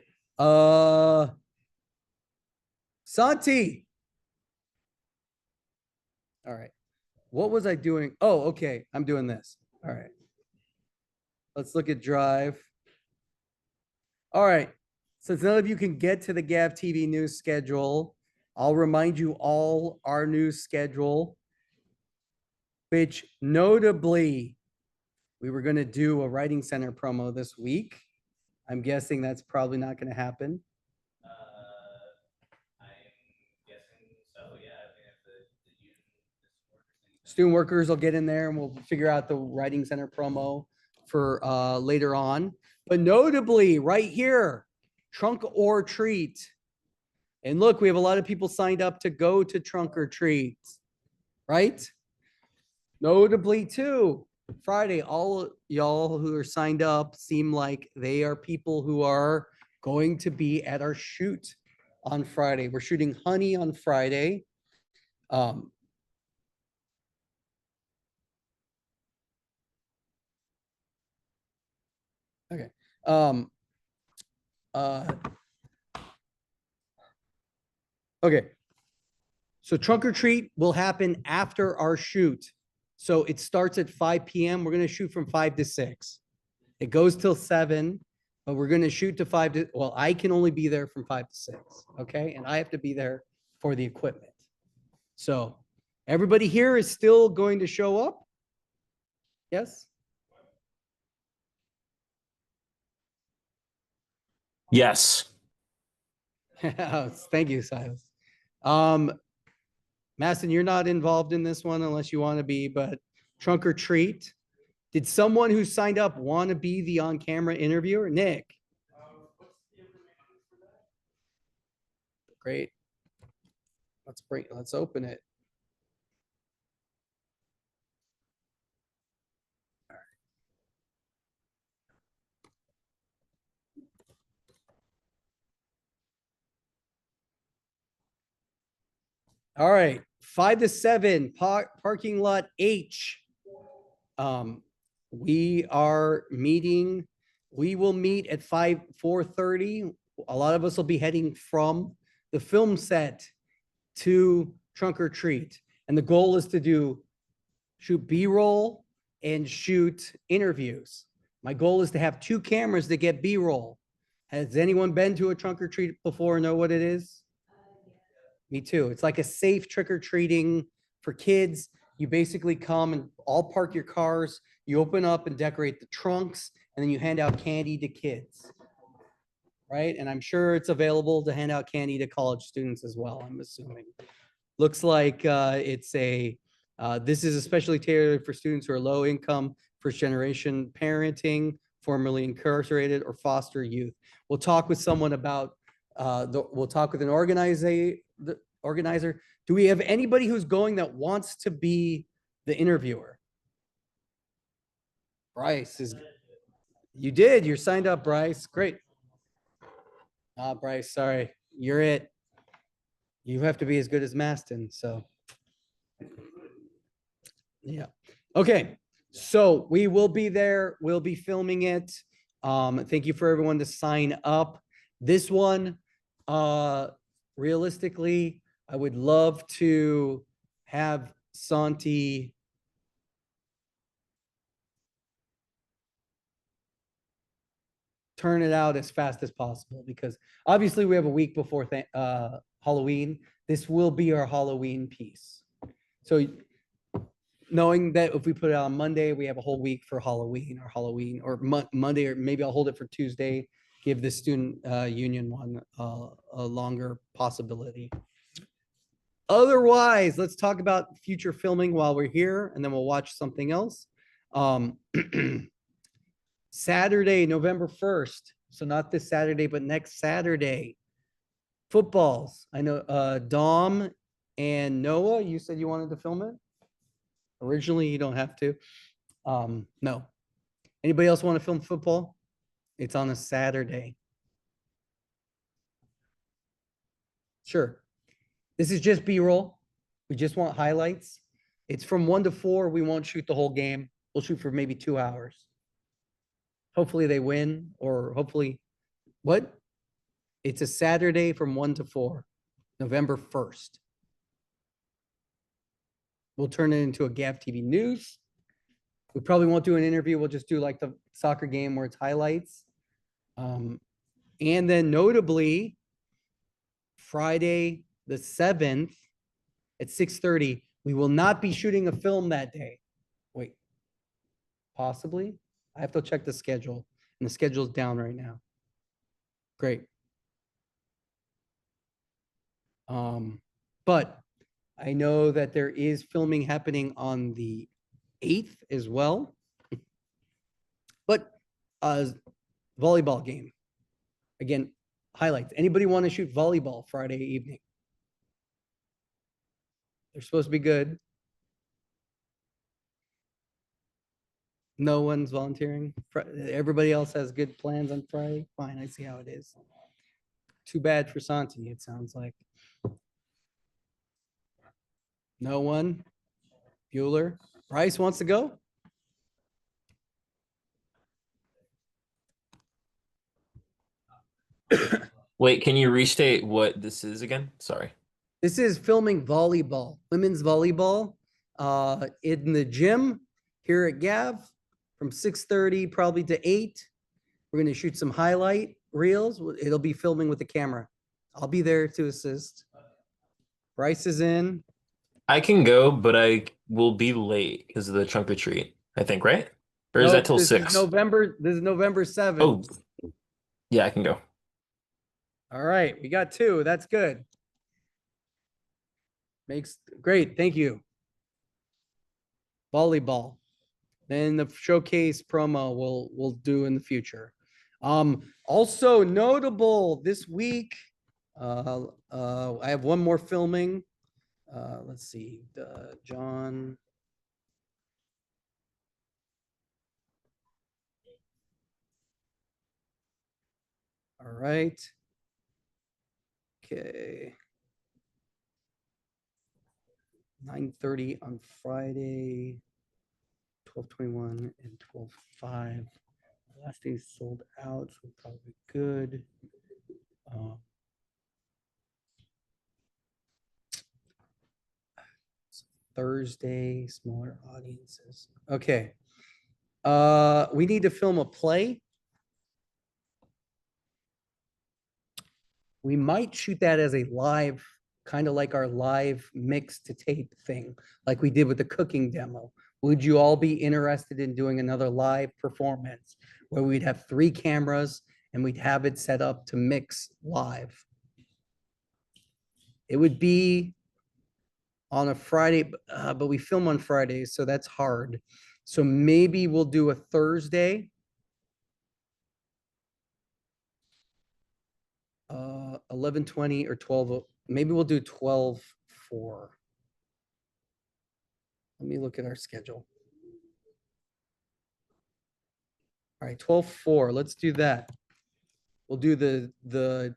Santi. All right. What was I doing? Oh, okay. I'm doing this. All right. Let's look at Drive. All right. Since none of you can get to the Gav TV news schedule, I'll remind you all our news schedule, which notably we were going to do a writing center promo this week. I'm guessing that's probably not going to happen. I'm guessing so, yeah. I mean, if the Student workers will get in there and we'll figure out the writing center promo for later on. But notably right here, Trunk or Treat. And look, we have a lot of people signed up to go to Trunk or Treat, right? Notably too, Friday, all y'all who are signed up seem like they are people who are going to be at our shoot on Friday. We're shooting Honey on Friday. Okay. Okay. So Trunk or Treat will happen after our shoot. So it starts at 5 p.m. We're going to shoot from 5 to 6. It goes till 7, but we're going to shoot to 5 to, well, I can only be there from 5 to 6. Okay. And I have to be there for the equipment. So everybody here is still going to show up? Yes? Yes. Thank you, Silas. Maston, you're not involved in this one unless you want to be, but Trunk or Treat. Did someone who signed up want to be the on-camera interviewer? Nick. Great. Let's open it. All right, 5 to 7, parking lot H. We are meeting. We will meet at 4:30. A lot of us will be heading from the film set to Trunk or Treat. And the goal is to shoot B-roll and shoot interviews. My goal is to have 2 cameras to get B-roll. Has anyone been to a Trunk or Treat before, know what it is? Me too. It's like a safe trick-or-treating for kids. You basically come and all park your cars, you open up and decorate the trunks, and then you hand out candy to kids. Right? And I'm sure it's available to hand out candy to college students as well, I'm assuming. Looks like this is especially tailored for students who are low income, first generation parenting, formerly incarcerated, or foster youth. We'll talk with someone about we'll talk with an organizer. Do we have anybody who's going that wants to be the interviewer? Bryce is. You did. You're signed up, Bryce. Great. Bryce, sorry. You're it. You have to be as good as Maston. So, yeah. Okay. So we will be there. We'll be filming it. Thank you for everyone to sign up. This one, realistically, I would love to have Santi turn it out as fast as possible because obviously we have a week before Halloween. This will be our Halloween piece. So knowing that if we put it out on Monday, we have a whole week for Halloween or Monday, or maybe I'll hold it for Tuesday, give the student union one a longer possibility. Otherwise, let's talk about future filming while we're here, and then we'll watch something else. Saturday, November 1st. So not this Saturday, but next Saturday. Footballs. I know Dom and Noah, you said you wanted to film it. Originally, you don't have to. No. Anybody else want to film football? It's on a Saturday. Sure. This is just B-roll. We just want highlights. It's from 1 to 4. We won't shoot the whole game. We'll shoot for maybe 2 hours. Hopefully they win, or hopefully, what? It's a Saturday from 1 to 4, November 1st. We'll turn it into a Gav TV news. We probably won't do an interview. We'll just do like the soccer game where it's highlights. And then notably, Friday the 7th at 6:30, we will not be shooting a film that day. Wait, possibly? I have to check the schedule, and the schedule's down right now. Great. But I know that there is filming happening on the 8th as well. But volleyball game. Again, highlights. Anybody want to shoot volleyball Friday evening? They're supposed to be good. No one's volunteering. Everybody else has good plans on Friday. Fine, I see how it is. Too bad for Santi, it sounds like. No one? Bueller? Bryce wants to go? Wait, can you restate what this is again? Sorry. This is filming volleyball, women's volleyball, in the gym here at Gav from 6:30 probably to 8. We're going to shoot some highlight reels. It'll be filming with the camera. I'll be there to assist. Bryce is in. I can go, but I will be late because of the trunk or treat, I think, right? Or is Nope, that till this 6? is November 7th. Oh, yeah, I can go. All right, we got 2. That's good. Makes great. Thank you. Volleyball. Then the showcase promo we'll do in the future. Also notable this week. I have one more filming. Let's see, John. All right. Okay. 9:30 on Friday, 12:21 and 12:05. Last day sold out, so probably good. Thursday, smaller audiences. Okay. We need to film a play. We might shoot that as a live, kind of like our live mix to tape thing, like we did with the cooking demo. Would you all be interested in doing another live performance where we'd have 3 cameras and we'd have it set up to mix live? It would be on a Friday, but we film on Fridays, so that's hard. So maybe we'll do a Thursday. 11:20 or 12. Maybe we'll do 12:04. Let me look at our schedule. All right, 12:04. Let's do that. We'll do the.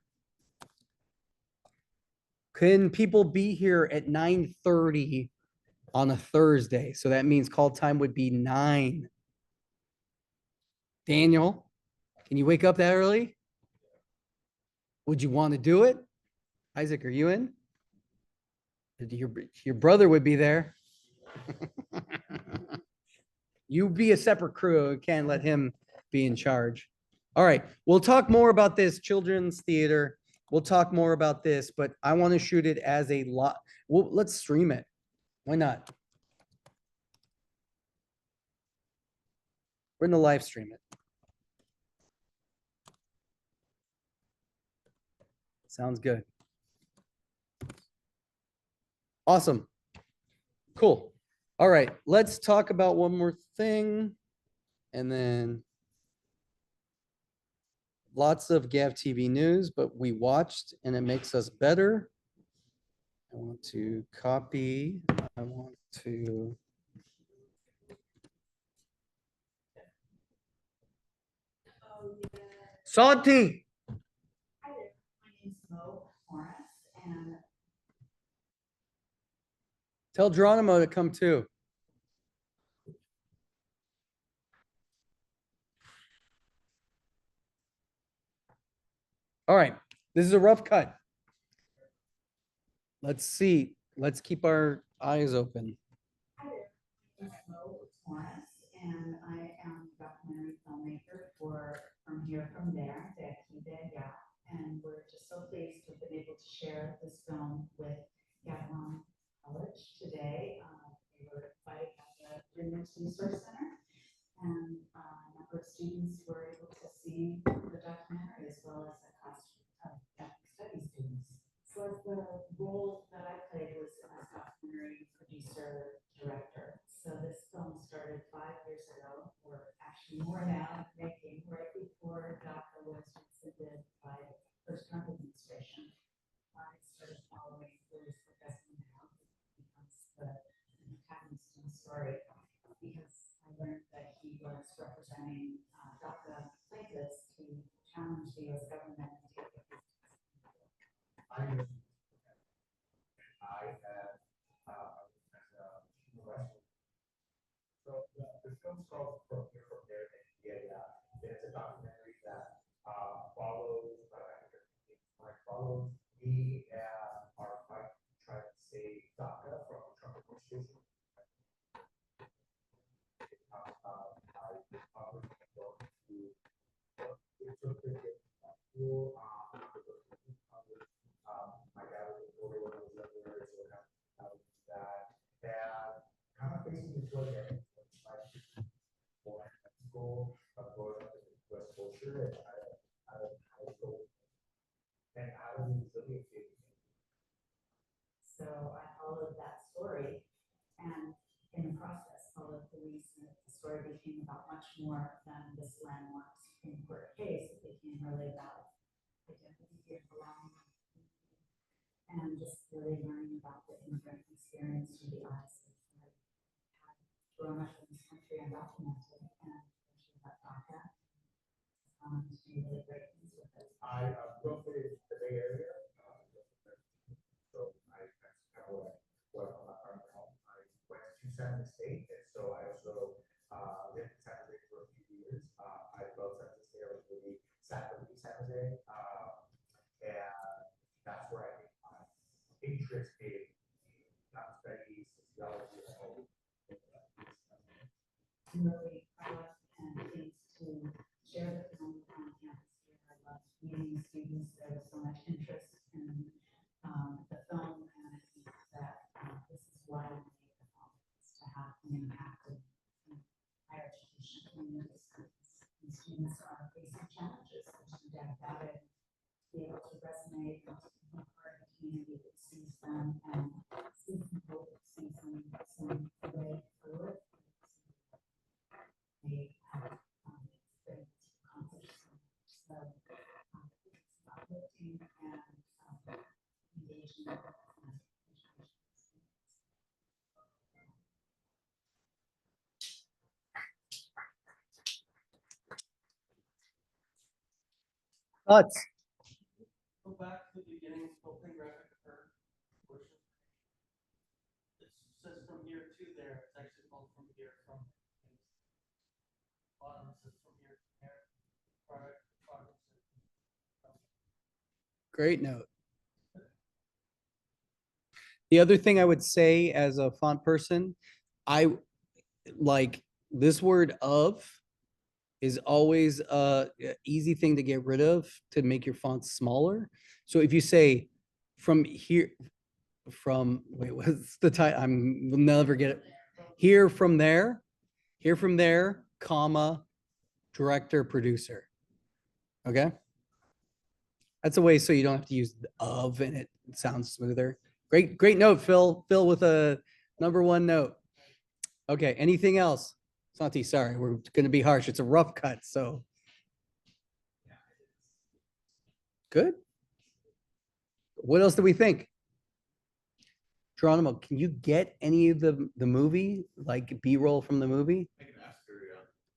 Can people be here at 9:30 on a Thursday. So that means call time would be 9. Daniel, can you wake up that early? Would you want to do it? Isaac, are you in? Your brother would be there. You be a separate crew. Can't let him be in charge. All right. We'll talk more about this children's theater. We'll talk more about this, but I want to shoot it as a lot. Well, let's stream it. Why not? We're going to live stream it. Sounds good. Awesome. Cool. All right. Let's talk about one more thing. And then lots of GAV-TV news, but we watched and it makes us better. I want to copy. I want to. Santi. Hi there, my name's Mo Morris, and Tell Geronimo to come too. All right, this is a rough cut. Let's see. Let's keep our eyes open. hi there, my name's Mo Morris, and I am a documentary filmmaker for From Here, From There, the Ftve, yeah. And we're just so pleased to have been able to share this film with Gatlin College today. We were invited at the Greenwich Resource Center, and a number of students were able to see the documentary as well as a class of ethnic studies students. So the role that I played was as documentary producer director. So this film started 5 years ago, or actually more now, making right before DACA was rescinded by the first Trump administration. I started following Louis Professor now, becomes the protagonist in the story, because I learned that he was representing DACA plaintiffs to challenge the U.S. government and take it. I had so the film's called From Here, From There, yeah. It's a documentary that follows me and our fight trying to save DACA from the Trump administration. My dad was older when I was younger, so that and kind of facing the choice that born in school, growing up in the U.S. culture, and how to go and how to be resilient. So I followed that story, and in the process, followed police, and the story became about much more than this landmark Supreme Court case. It became really about identity and belonging, and just really learning about the immigrant experience through the eyes of growing up in this country undocumented, and especially about DACA. To do really great things with it. I grew up in the Bay Area, so that's kind of what I went to San State, and so I also lived in San Jose for a few years. I love San Jose. I was really sad to leave San Jose, and that's where I think my interest in studies, sociology, and all. I'm really proud and pleased to share the film on campus here. I love meeting the students. There was so much interest in the film, and I think that this is why we made the film, is to have an impact in higher education communities. And students are facing challenges, there's no doubt about it. Be able to resonate, be part of a community that sees them and sees some hope, sees some way forward. They have experience accomplished so much. So it's uplifting and engaging education. Thoughts? Go back to the beginning, open graphic occurred. It says from here two there, it's actually called From Here, From. Bottom says From Here, From There. Product. Great note. The other thing I would say as a font person, I like this word of is always a easy thing to get rid of to make your font smaller. So if you say from here, wait, what's the title? We'll never get it. Here from there, comma, director, producer. Okay. That's a way so you don't have to use the of and it sounds smoother. Great note, Phil. Phil with a #1 note. Okay, anything else? Santi, sorry, we're going to be harsh. It's a rough cut, so. Good. What else do we think? Geronimo, can you get any of the movie, like B-roll from the movie?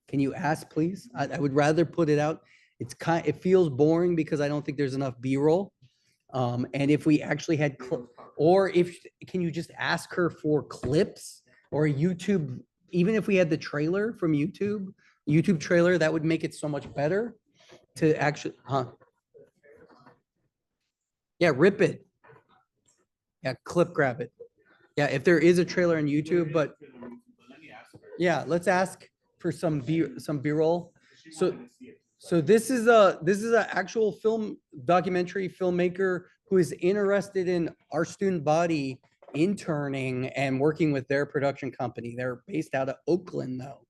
Can you ask, please? I would rather put it out. It feels boring because I don't think there's enough B-roll. And if we actually had, can you just ask her for clips or YouTube, even if we had the trailer from YouTube trailer, that would make it so much better to actually, Yeah, rip it. Yeah, clip grab it. Yeah, if there is a trailer on YouTube, but yeah, let's ask for some B-roll. So this is a actual documentary filmmaker who is interested in our student body interning and working with their production company. They're based out of Oakland though.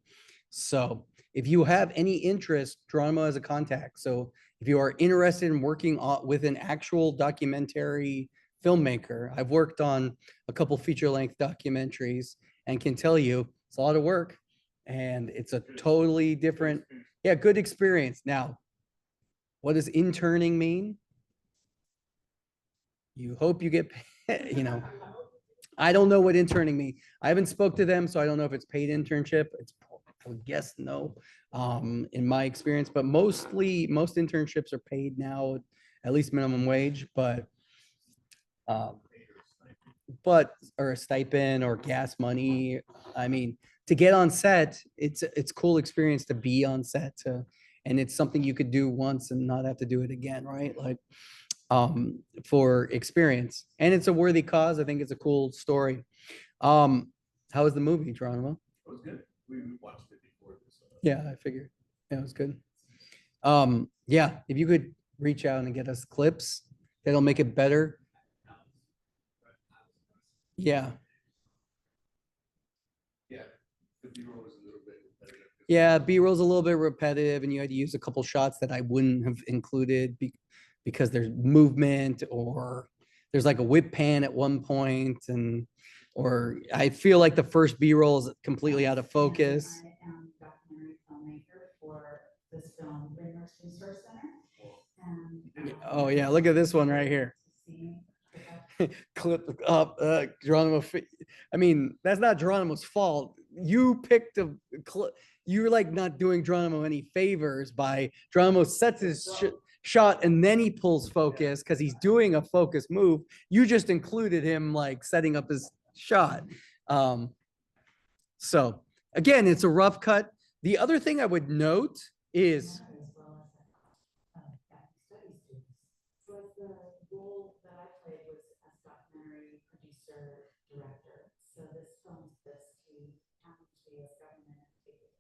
So if you have any interest, Geronimo has a contact. So if you are interested in working with an actual documentary filmmaker, I've worked on a couple feature-length documentaries and can tell you it's a lot of work and it's a totally different, good experience. Now, what does interning mean? You hope you get, I don't know what interning means. I haven't spoke to them, so I don't know if it's paid internship. I would guess no, in my experience, but most internships are paid now, at least minimum wage, but or a stipend or gas money. I mean, to get on set, it's cool experience to be on set and it's something you could do once and not have to do it again, right? Like, for experience, and it's a worthy cause. I think it's a cool story. How was the movie, Geronimo? It was good. We watched it before this. Yeah, I figured. Yeah, it was good. Yeah, if you could reach out and get us clips, that'll make it better. Yeah. Yeah, the B-roll was a little bit repetitive. Yeah, B-roll's a little bit repetitive, and you had to use a couple shots that I wouldn't have included because there's movement or there's like a whip pan at one point, or I feel like the first B-roll is completely out of focus. I am a documentary filmmaker for this film, Landmarks Resource Center. Oh yeah, look at this one right here. Clip up Geronimo. I mean, that's not Geronimo's fault. You picked a clip. You're like not doing Geronimo any favors by Geronimo sets his shot and then he pulls focus because he's doing a focus move. You just included him like setting up his shot. So again, it's a rough cut. The other thing I would note is The role that I played was as documentary producer director. So this film this to challenge the US government and take it.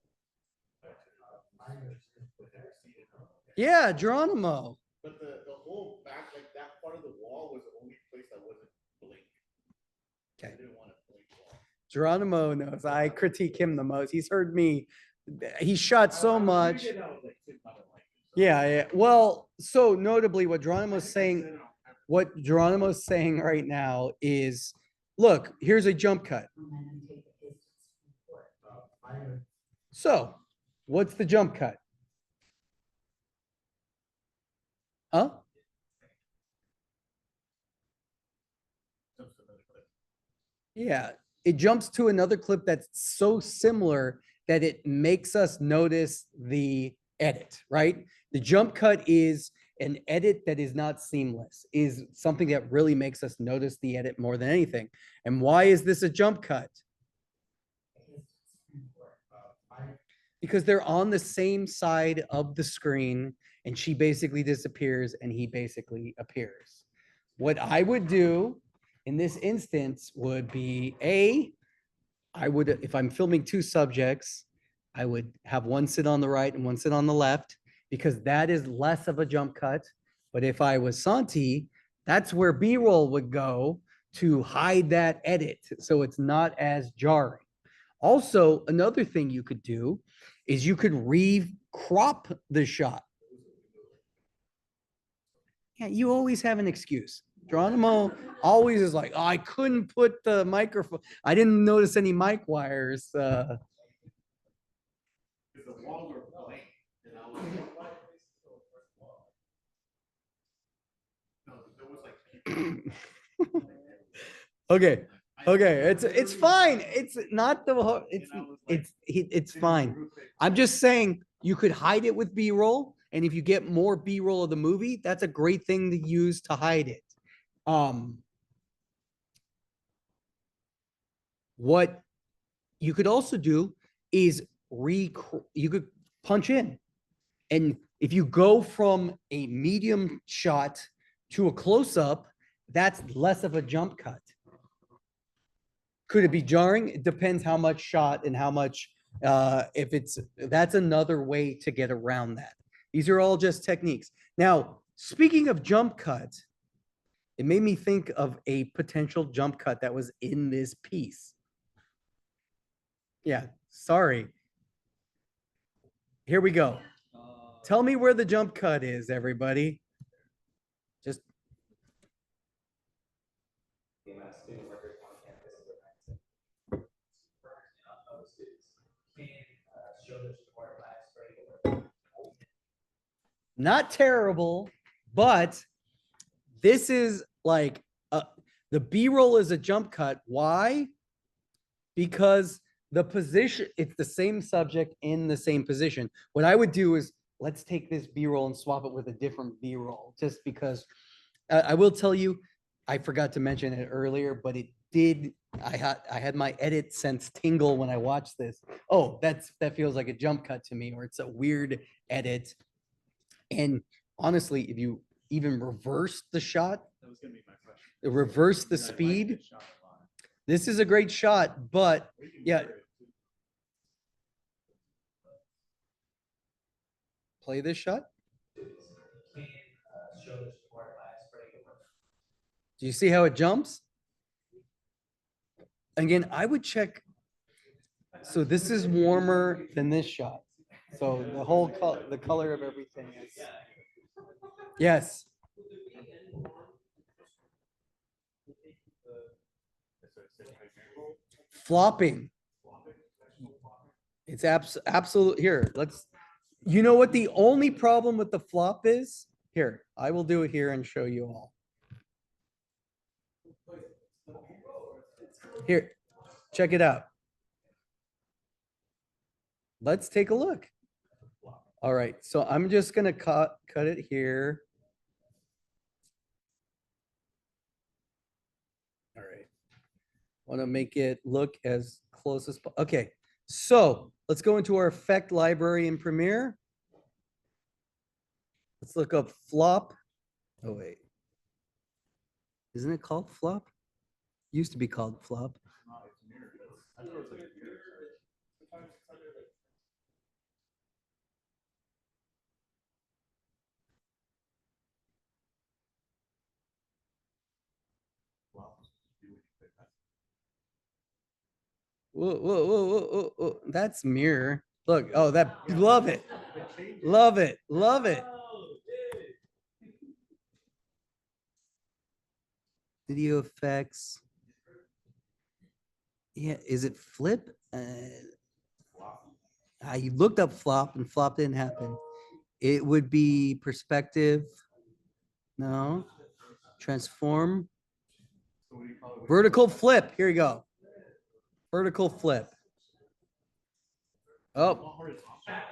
yeah, Geronimo. But the whole back, like that part of the wall was the only place that wasn't blinking. Okay. I didn't want to blink wall. Geronimo knows I critique him the most. He's heard me. He shot so much. Yeah. Well, so notably what Geronimo's saying right now is, look, here's a jump cut. So what's the jump cut? Huh? Yeah, it jumps to another clip that's so similar that it makes us notice the edit, right? The jump cut is an edit that is not seamless, is something that really makes us notice the edit more than anything. And why is this a jump cut? Because they're on the same side of the screen and she basically disappears and he basically appears. What I would do in this instance would be I would, if I'm filming two subjects, I would have one sit on the right and one sit on the left because that is less of a jump cut. But if I was Santi, that's where B-roll would go to hide that edit. So it's not as jarring. Also, another thing you could do is you could re-crop the shot. Yeah, you always have an excuse. Geronimo always is like, oh, I couldn't put the microphone. I didn't notice any mic wires. Okay. Okay. It's fine. It's not the it's fine. I'm just saying you could hide it with B-roll. And if you get more B-roll of the movie, that's a great thing to use to hide it. What you could also do is you could punch in. And if you go from a medium shot to a close-up, that's less of a jump cut. Could it be jarring? It depends how much shot and how much, that's another way to get around that. These are all just techniques. Now, speaking of jump cut, it made me think of a potential jump cut that was in this piece. Yeah, sorry. Here we go. Tell me where the jump cut is, everybody. Just not terrible, but this is like the B-roll is a jump cut. Why? Because the position, it's the same subject in the same position. What I would do is let's take this B-roll and swap it with a different B-roll, just because I will tell you, I forgot to mention it earlier, but it did. I had my edit sense tingle when I watched this. Oh, that feels like a jump cut to me, or it's a weird edit. And honestly, if you even reverse the shot, That was gonna be my question. reverse the speed, this is a great shot, but yeah. Play this shot. Do you see how it jumps? Again, I would check. So this is warmer than this shot. So the whole the color of everything is. Yes. Flopping. It's absolute. Here, let's. You know what the only problem with the flop is? Here, I will do it here and show you all. Here, check it out. Let's take a look. All right, so I'm just gonna cut it here. All right. Want to make it look as close as possible. Okay, so let's go into our effect library in Premiere. Let's look up flop. Oh, wait. Isn't it called flop? Used to be called flop. Whoa, whoa, whoa, whoa, whoa, whoa. That's mirror. Look, oh, that, love it. Love it, love it. Video effects. Yeah, is it flip? I looked up flop and flop didn't happen. It would be perspective. No. Transform. Vertical flip. Here you go. Vertical flip. Oh,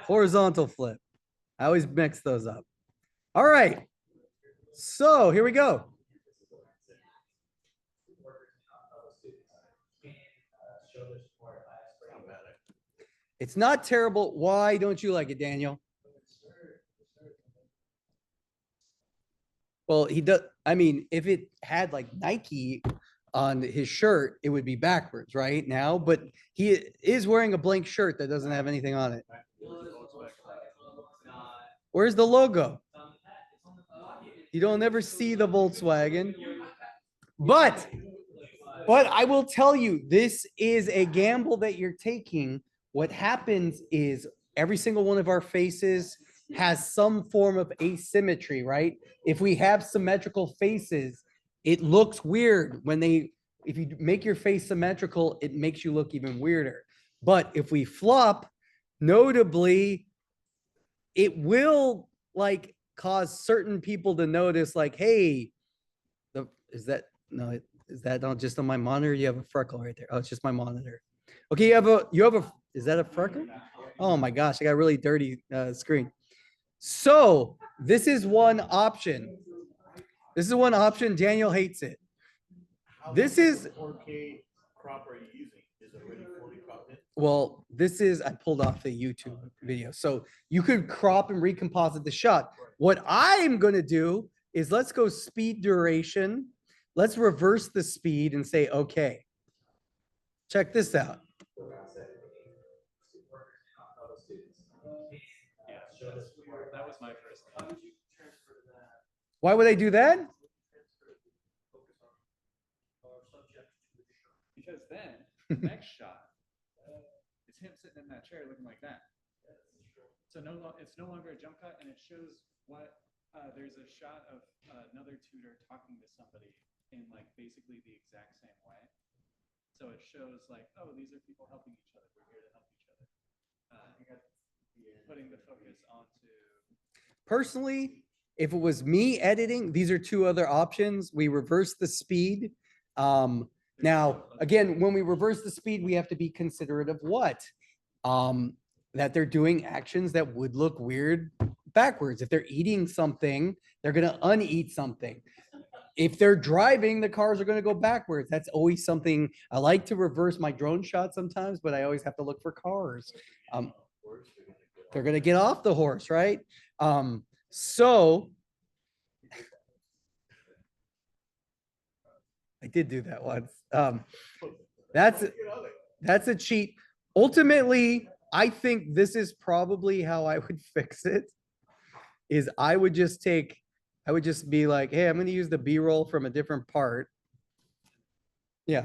horizontal flip. I always mix those up. All right. So here we go. It's not terrible. Why don't you like it, Daniel? Well, he does. I mean, if it had like Nike on his shirt, it would be backwards right now. But he is wearing a blank shirt that doesn't have anything on it. Where's the logo? You don't ever see the Volkswagen. But I will tell you, this is a gamble that you're taking. What happens is every single one of our faces has some form of asymmetry, right? If we have symmetrical faces, it looks weird when if you make your face symmetrical, it makes you look even weirder. But if we flop, notably, it will like cause certain people to notice like, hey, is that not just on my monitor? You have a freckle right there. Oh, it's just my monitor. Okay, is that a freckle? Oh my gosh, I got a really dirty screen. So this is one option. This is one option. Daniel hates it. This is 4K crop are you using? Is it already fully cropped in? Well, this is, I pulled off the YouTube video. So you could crop and recomposite the shot. What I'm going to do is let's go speed duration. Let's reverse the speed and say, okay, check this out. That was my first thought. Why would I do that? Because then the next shot is him sitting in that chair looking like that. So it's no longer a jump cut, and it shows what there's a shot of another tutor talking to somebody in like basically the exact same way. So it shows like, oh, these are people helping each other. We're here to help each other. Putting the focus onto. Personally, if it was me editing, these are two other options. We reverse the speed. Now, again, when we reverse the speed, we have to be considerate of what? That they're doing actions that would look weird backwards. If they're eating something, they're going to uneat something. If they're driving, the cars are going to go backwards. That's always something. I like to reverse my drone shot sometimes, but I always have to look for cars. They're going to get off the horse, right? So I did do that once. That's a cheat. Ultimately, I think this is probably how I would fix it. Is I would just be like, hey, I'm going to use the B-roll from a different part. Yeah.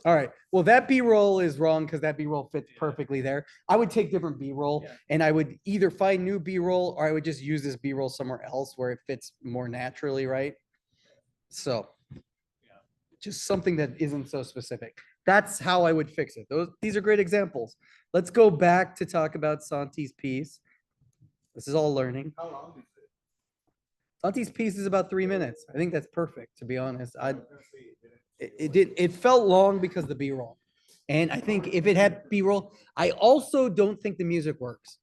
All right. Well, that B-roll is wrong because that B-roll fits perfectly there. I would take different B-roll and I would either find new B-roll or I would just use this B-roll somewhere else where it fits more naturally, right? So just something that isn't so specific. That's how I would fix it. These are great examples. Let's go back to talk about Santi's piece. This is all learning. How long is it? Santi's piece is about 3 minutes. I think that's perfect, to be honest. It felt long because of the B-roll. And I think if it had B-roll, I also don't think the music works.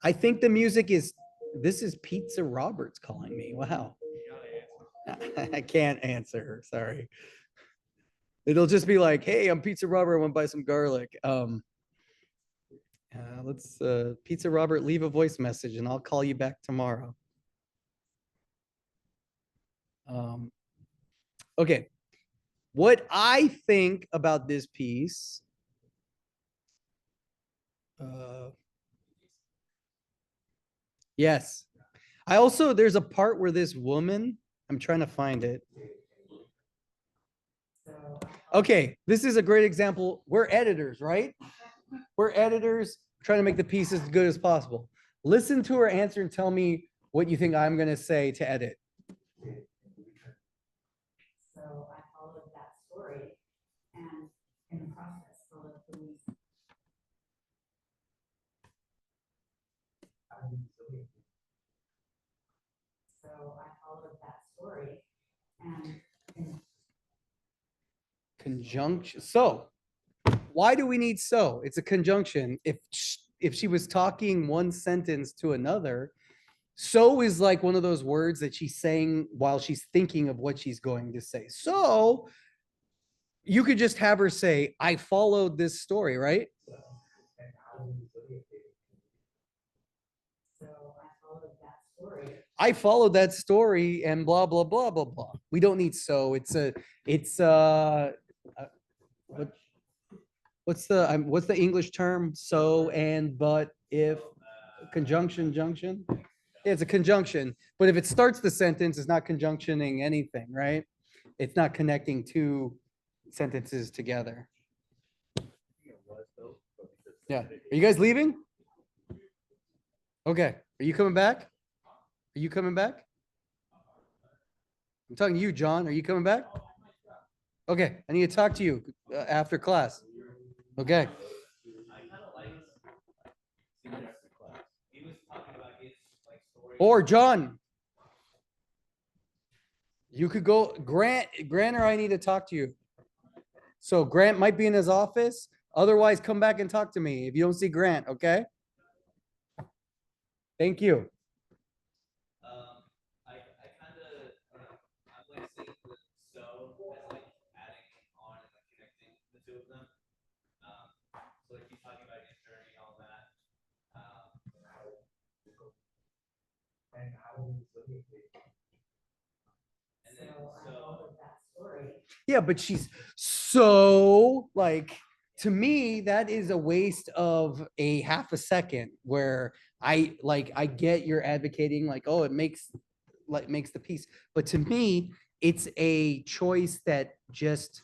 I think the music this is Pizza Roberts calling me. Wow. I can't answer her. Sorry. It'll just be like, hey, I'm Pizza Robert. I want to buy some garlic. Let's Pizza Robert, leave a voice message and I'll call you back tomorrow. Okay. What I think about this piece, yes. There's a part where this woman, I'm trying to find it. Okay, this is a great example. We're editors, right? We're editors trying to make the piece as good as possible. Listen to her answer and tell me what you think I'm going to say to edit. So I followed that story, and in the process, followed police. So I followed that story, and in Conjunction. So why do we need so? It's a conjunction. If she was talking one sentence to another, So is like one of those words that she's saying while she's thinking of what she's going to say. So you could just have her say, I followed this story, right? I followed that story and blah, blah, blah, blah, blah. We don't need so. What, what's the English term? So and but if conjunction junction. Yeah, it's a conjunction, but if it starts the sentence, it's not conjunctioning anything, right? It's not connecting two sentences together. Yeah. Are you guys leaving? Okay. Are you coming back? Are you coming back? I'm talking to you, John. Are you coming back? Okay. I need to talk to you after class. Okay. Or John, you could go, Grant or I need to talk to you. So Grant might be in his office. Otherwise, come back and talk to me if you don't see Grant, okay? Thank you. Yeah, but she's so like, to me, that is a waste of a half a second where I get you're advocating like, oh, it makes the piece. But to me, it's a choice that just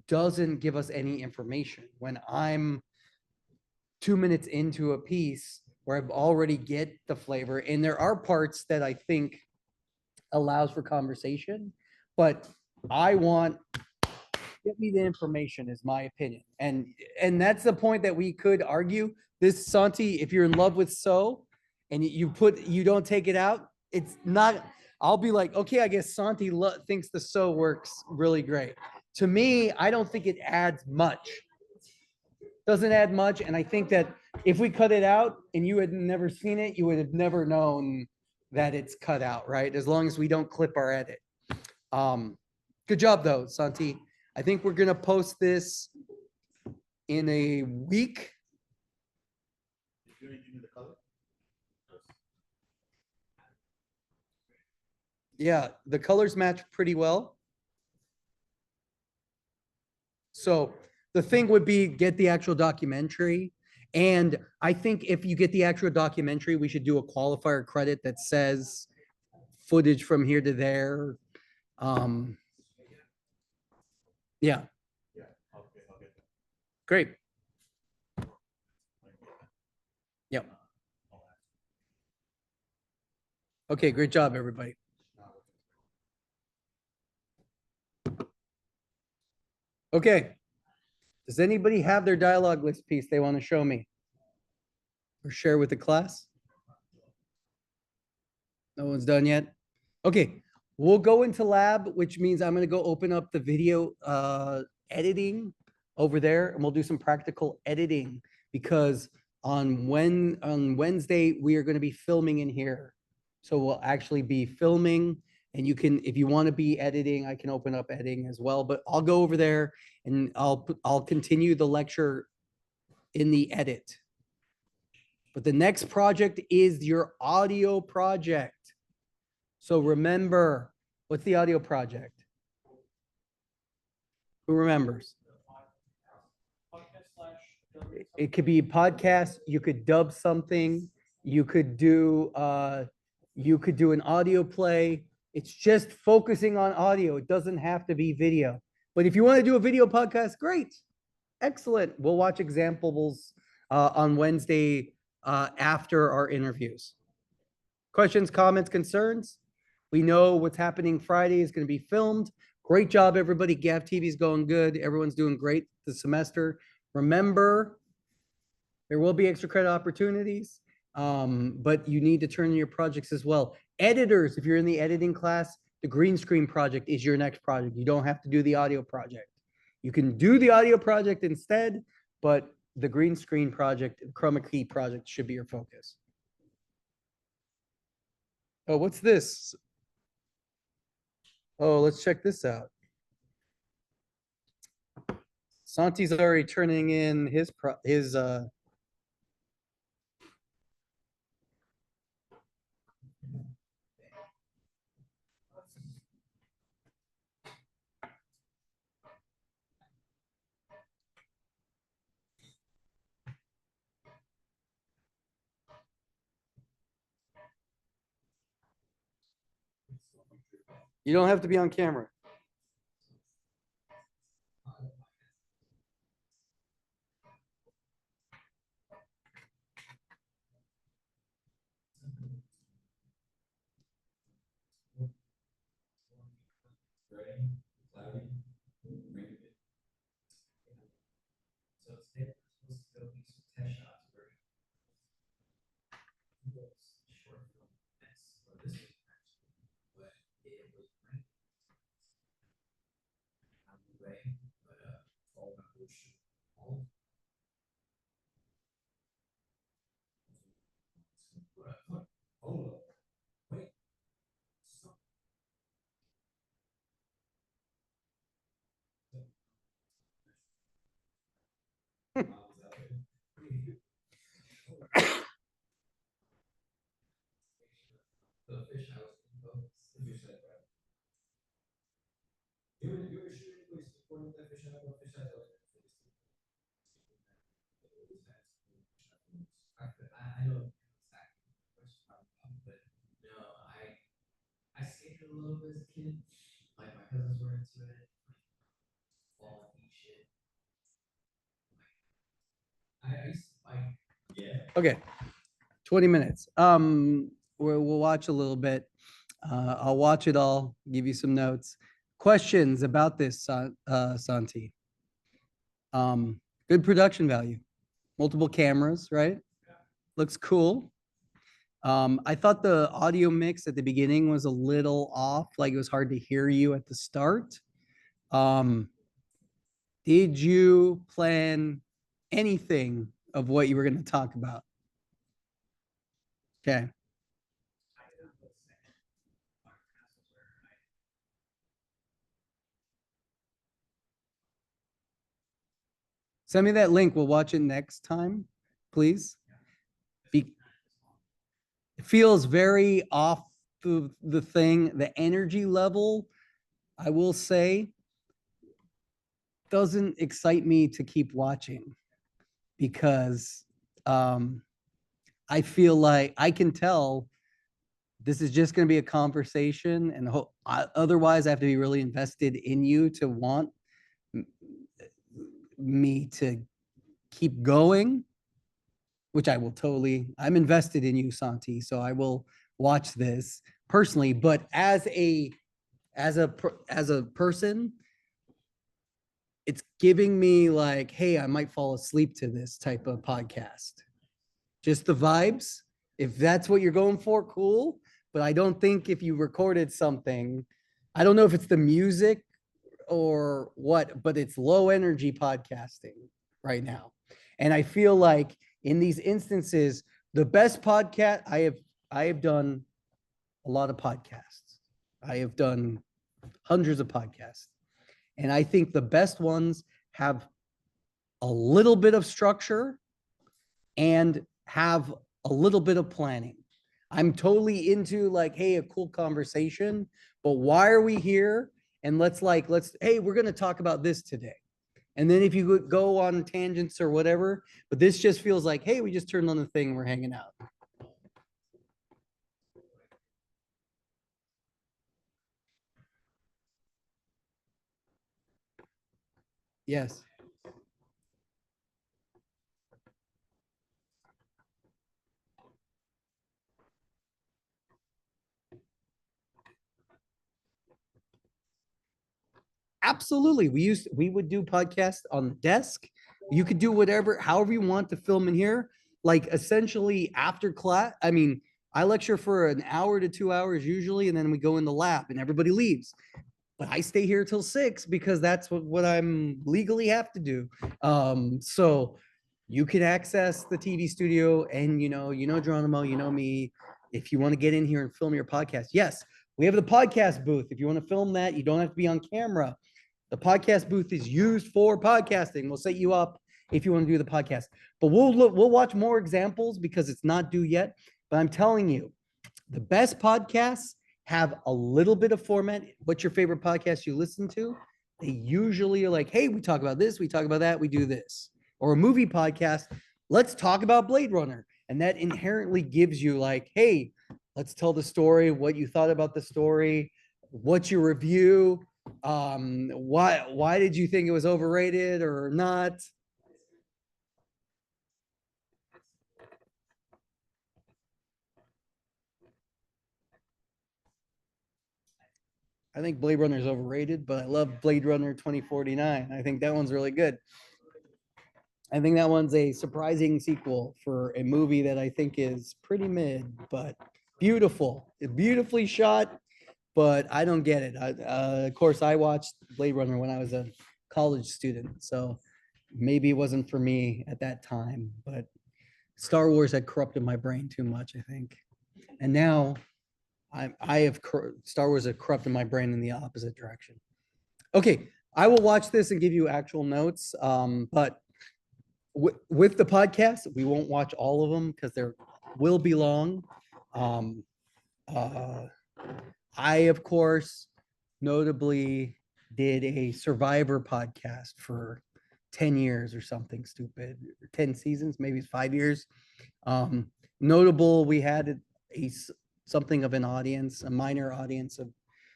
doesn't give us any information. When I'm 2 minutes into a piece where I've already get the flavor, and there are parts that I think allows for conversation, but I want, get me the information is my opinion. And that's the point that we could argue. This Santi, if you're in love with so and you don't take it out, it's not, I'll be like, okay, I guess Santi thinks the so works really great. To me, I don't think it adds much. Doesn't add much. And I think that if we cut it out and you had never seen it, you would have never known that it's cut out, right? As long as we don't clip our edit. Good job though, Santi. I think we're gonna post this in a week. Yeah, the colors match pretty well. So the thing would be get the actual documentary. And I think if you get the actual documentary, we should do a qualifier credit that says footage from here to there. Yeah. Great. Yep. Okay, great job, everybody. Okay. Does anybody have their dialogue list piece they want to show me or share with the class? No one's done yet? Okay, we'll go into lab, which means I'm going to go open up the video editing over there, and we'll do some practical editing because on Wednesday we are going to be filming in here. So we'll actually be filming, and you can, if you want to be editing, I can open up editing as well, but I'll go over there and I'll continue the lecture in the edit. But the next project is your audio project. So remember, what's the audio project? Who remembers? It could be a podcast. You could dub something. You could do an audio play. It's just focusing on audio. It doesn't have to be video. But if you want to do a video podcast, great. Excellent. We'll watch examples on Wednesday after our interviews. Questions, comments, concerns? We know what's happening Friday is going to be filmed. Great job, everybody. Ftve is going good. Everyone's doing great this semester. Remember, there will be extra credit opportunities, but you need to turn in your projects as well. Editors, if you're in the editing class, the green screen project is your next project. You don't have to do the audio project. You can do the audio project instead, but the green screen project, chroma key project should be your focus. Oh, what's this? Oh, let's check this out. Santi's already turning in his you don't have to be on camera. Okay, 20 minutes. We'll watch a little bit. I'll watch it all, give you some notes. Questions about this, Santi? Good production value. Multiple cameras, right? Looks cool. I thought the audio mix at the beginning was a little off, like it was hard to hear you at the start. Did you plan anything of what you were going to talk about? Okay. Send me that link. We'll watch it next time, please. It feels very off the thing. The energy level, I will say, doesn't excite me to keep watching because I feel like I can tell this is just going to be a conversation, and otherwise I have to be really invested in you to want me to keep going, which I will totally. I'm invested in you, Santi, so I will watch this personally. But as a person, it's giving me like, hey, I might fall asleep to this type of podcast. Just the vibes. If that's what you're going for, cool. But I don't think if you recorded something, I don't know if it's the music or what, but it's low energy podcasting right now. And I feel like in these instances, the best podcast I have done a lot of podcasts. I have done hundreds of podcasts. And I think the best ones have a little bit of structure and have a little bit of planning. I'm totally into like, hey, a cool conversation, but why are we here? And hey, we're going to talk about this today. And then if you go on tangents or whatever, but this just feels like, hey, we just turned on the thing and we're hanging out. Yes. Absolutely. We would do podcasts on the desk. You could do whatever, however you want to film in here. Like essentially after class, I mean, I lecture for an hour to 2 hours usually, and then we go in the lab and everybody leaves. But I stay here till 6 because that's what I'm legally have to do. So you can access the TV studio and you know Geronimo, you know me. if you want to get in here and film your podcast, yes, we have the podcast booth. If you want to film that, you don't have to be on camera. The podcast booth is used for podcasting. We'll set you up if you want to do the podcast. But we'll watch more examples because it's not due yet. But I'm telling you, the best podcasts have a little bit of format. What's your favorite podcast you listen to? They usually are like, hey, we talk about this, we talk about that, we do this. Or a movie podcast, let's talk about Blade Runner. And that inherently gives you like, hey, let's tell the story, what you thought about the story, what's your review, why did you think it was overrated or not? I think Blade Runner is overrated, but I love Blade Runner 2049. I think that one's really good. I think that one's a surprising sequel for a movie that I think is pretty mid, but beautiful. Beautifully shot, but I don't get it. Of course, I watched Blade Runner when I was a college student, so maybe it wasn't for me at that time, but Star Wars had corrupted my brain too much, I think. And now Star Wars had corrupted my brain in the opposite direction. Okay, I will watch this and give you actual notes, but with the podcast, we won't watch all of them because there will be long. I, of course, notably did a Survivor podcast for 10 years or something stupid, 10 seasons, maybe 5 years. Notable, we had something of an audience, a minor audience of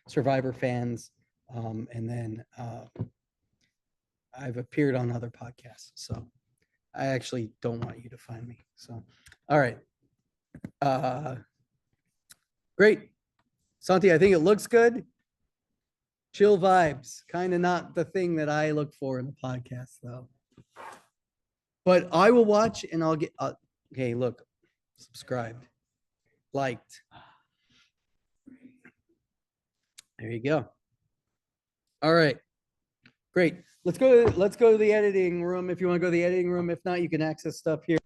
Survivor fans. And then I've appeared on other podcasts. So I actually don't want you to find me. So, all right. Great. Santi, I think it looks good. Chill vibes. Kind of not the thing that I look for in the podcast, though. But I will watch and I'll get, okay, look, subscribed, liked. There you go. All right. Great. Let's go to the editing room if you want to go to the editing room. If not, you can access stuff here.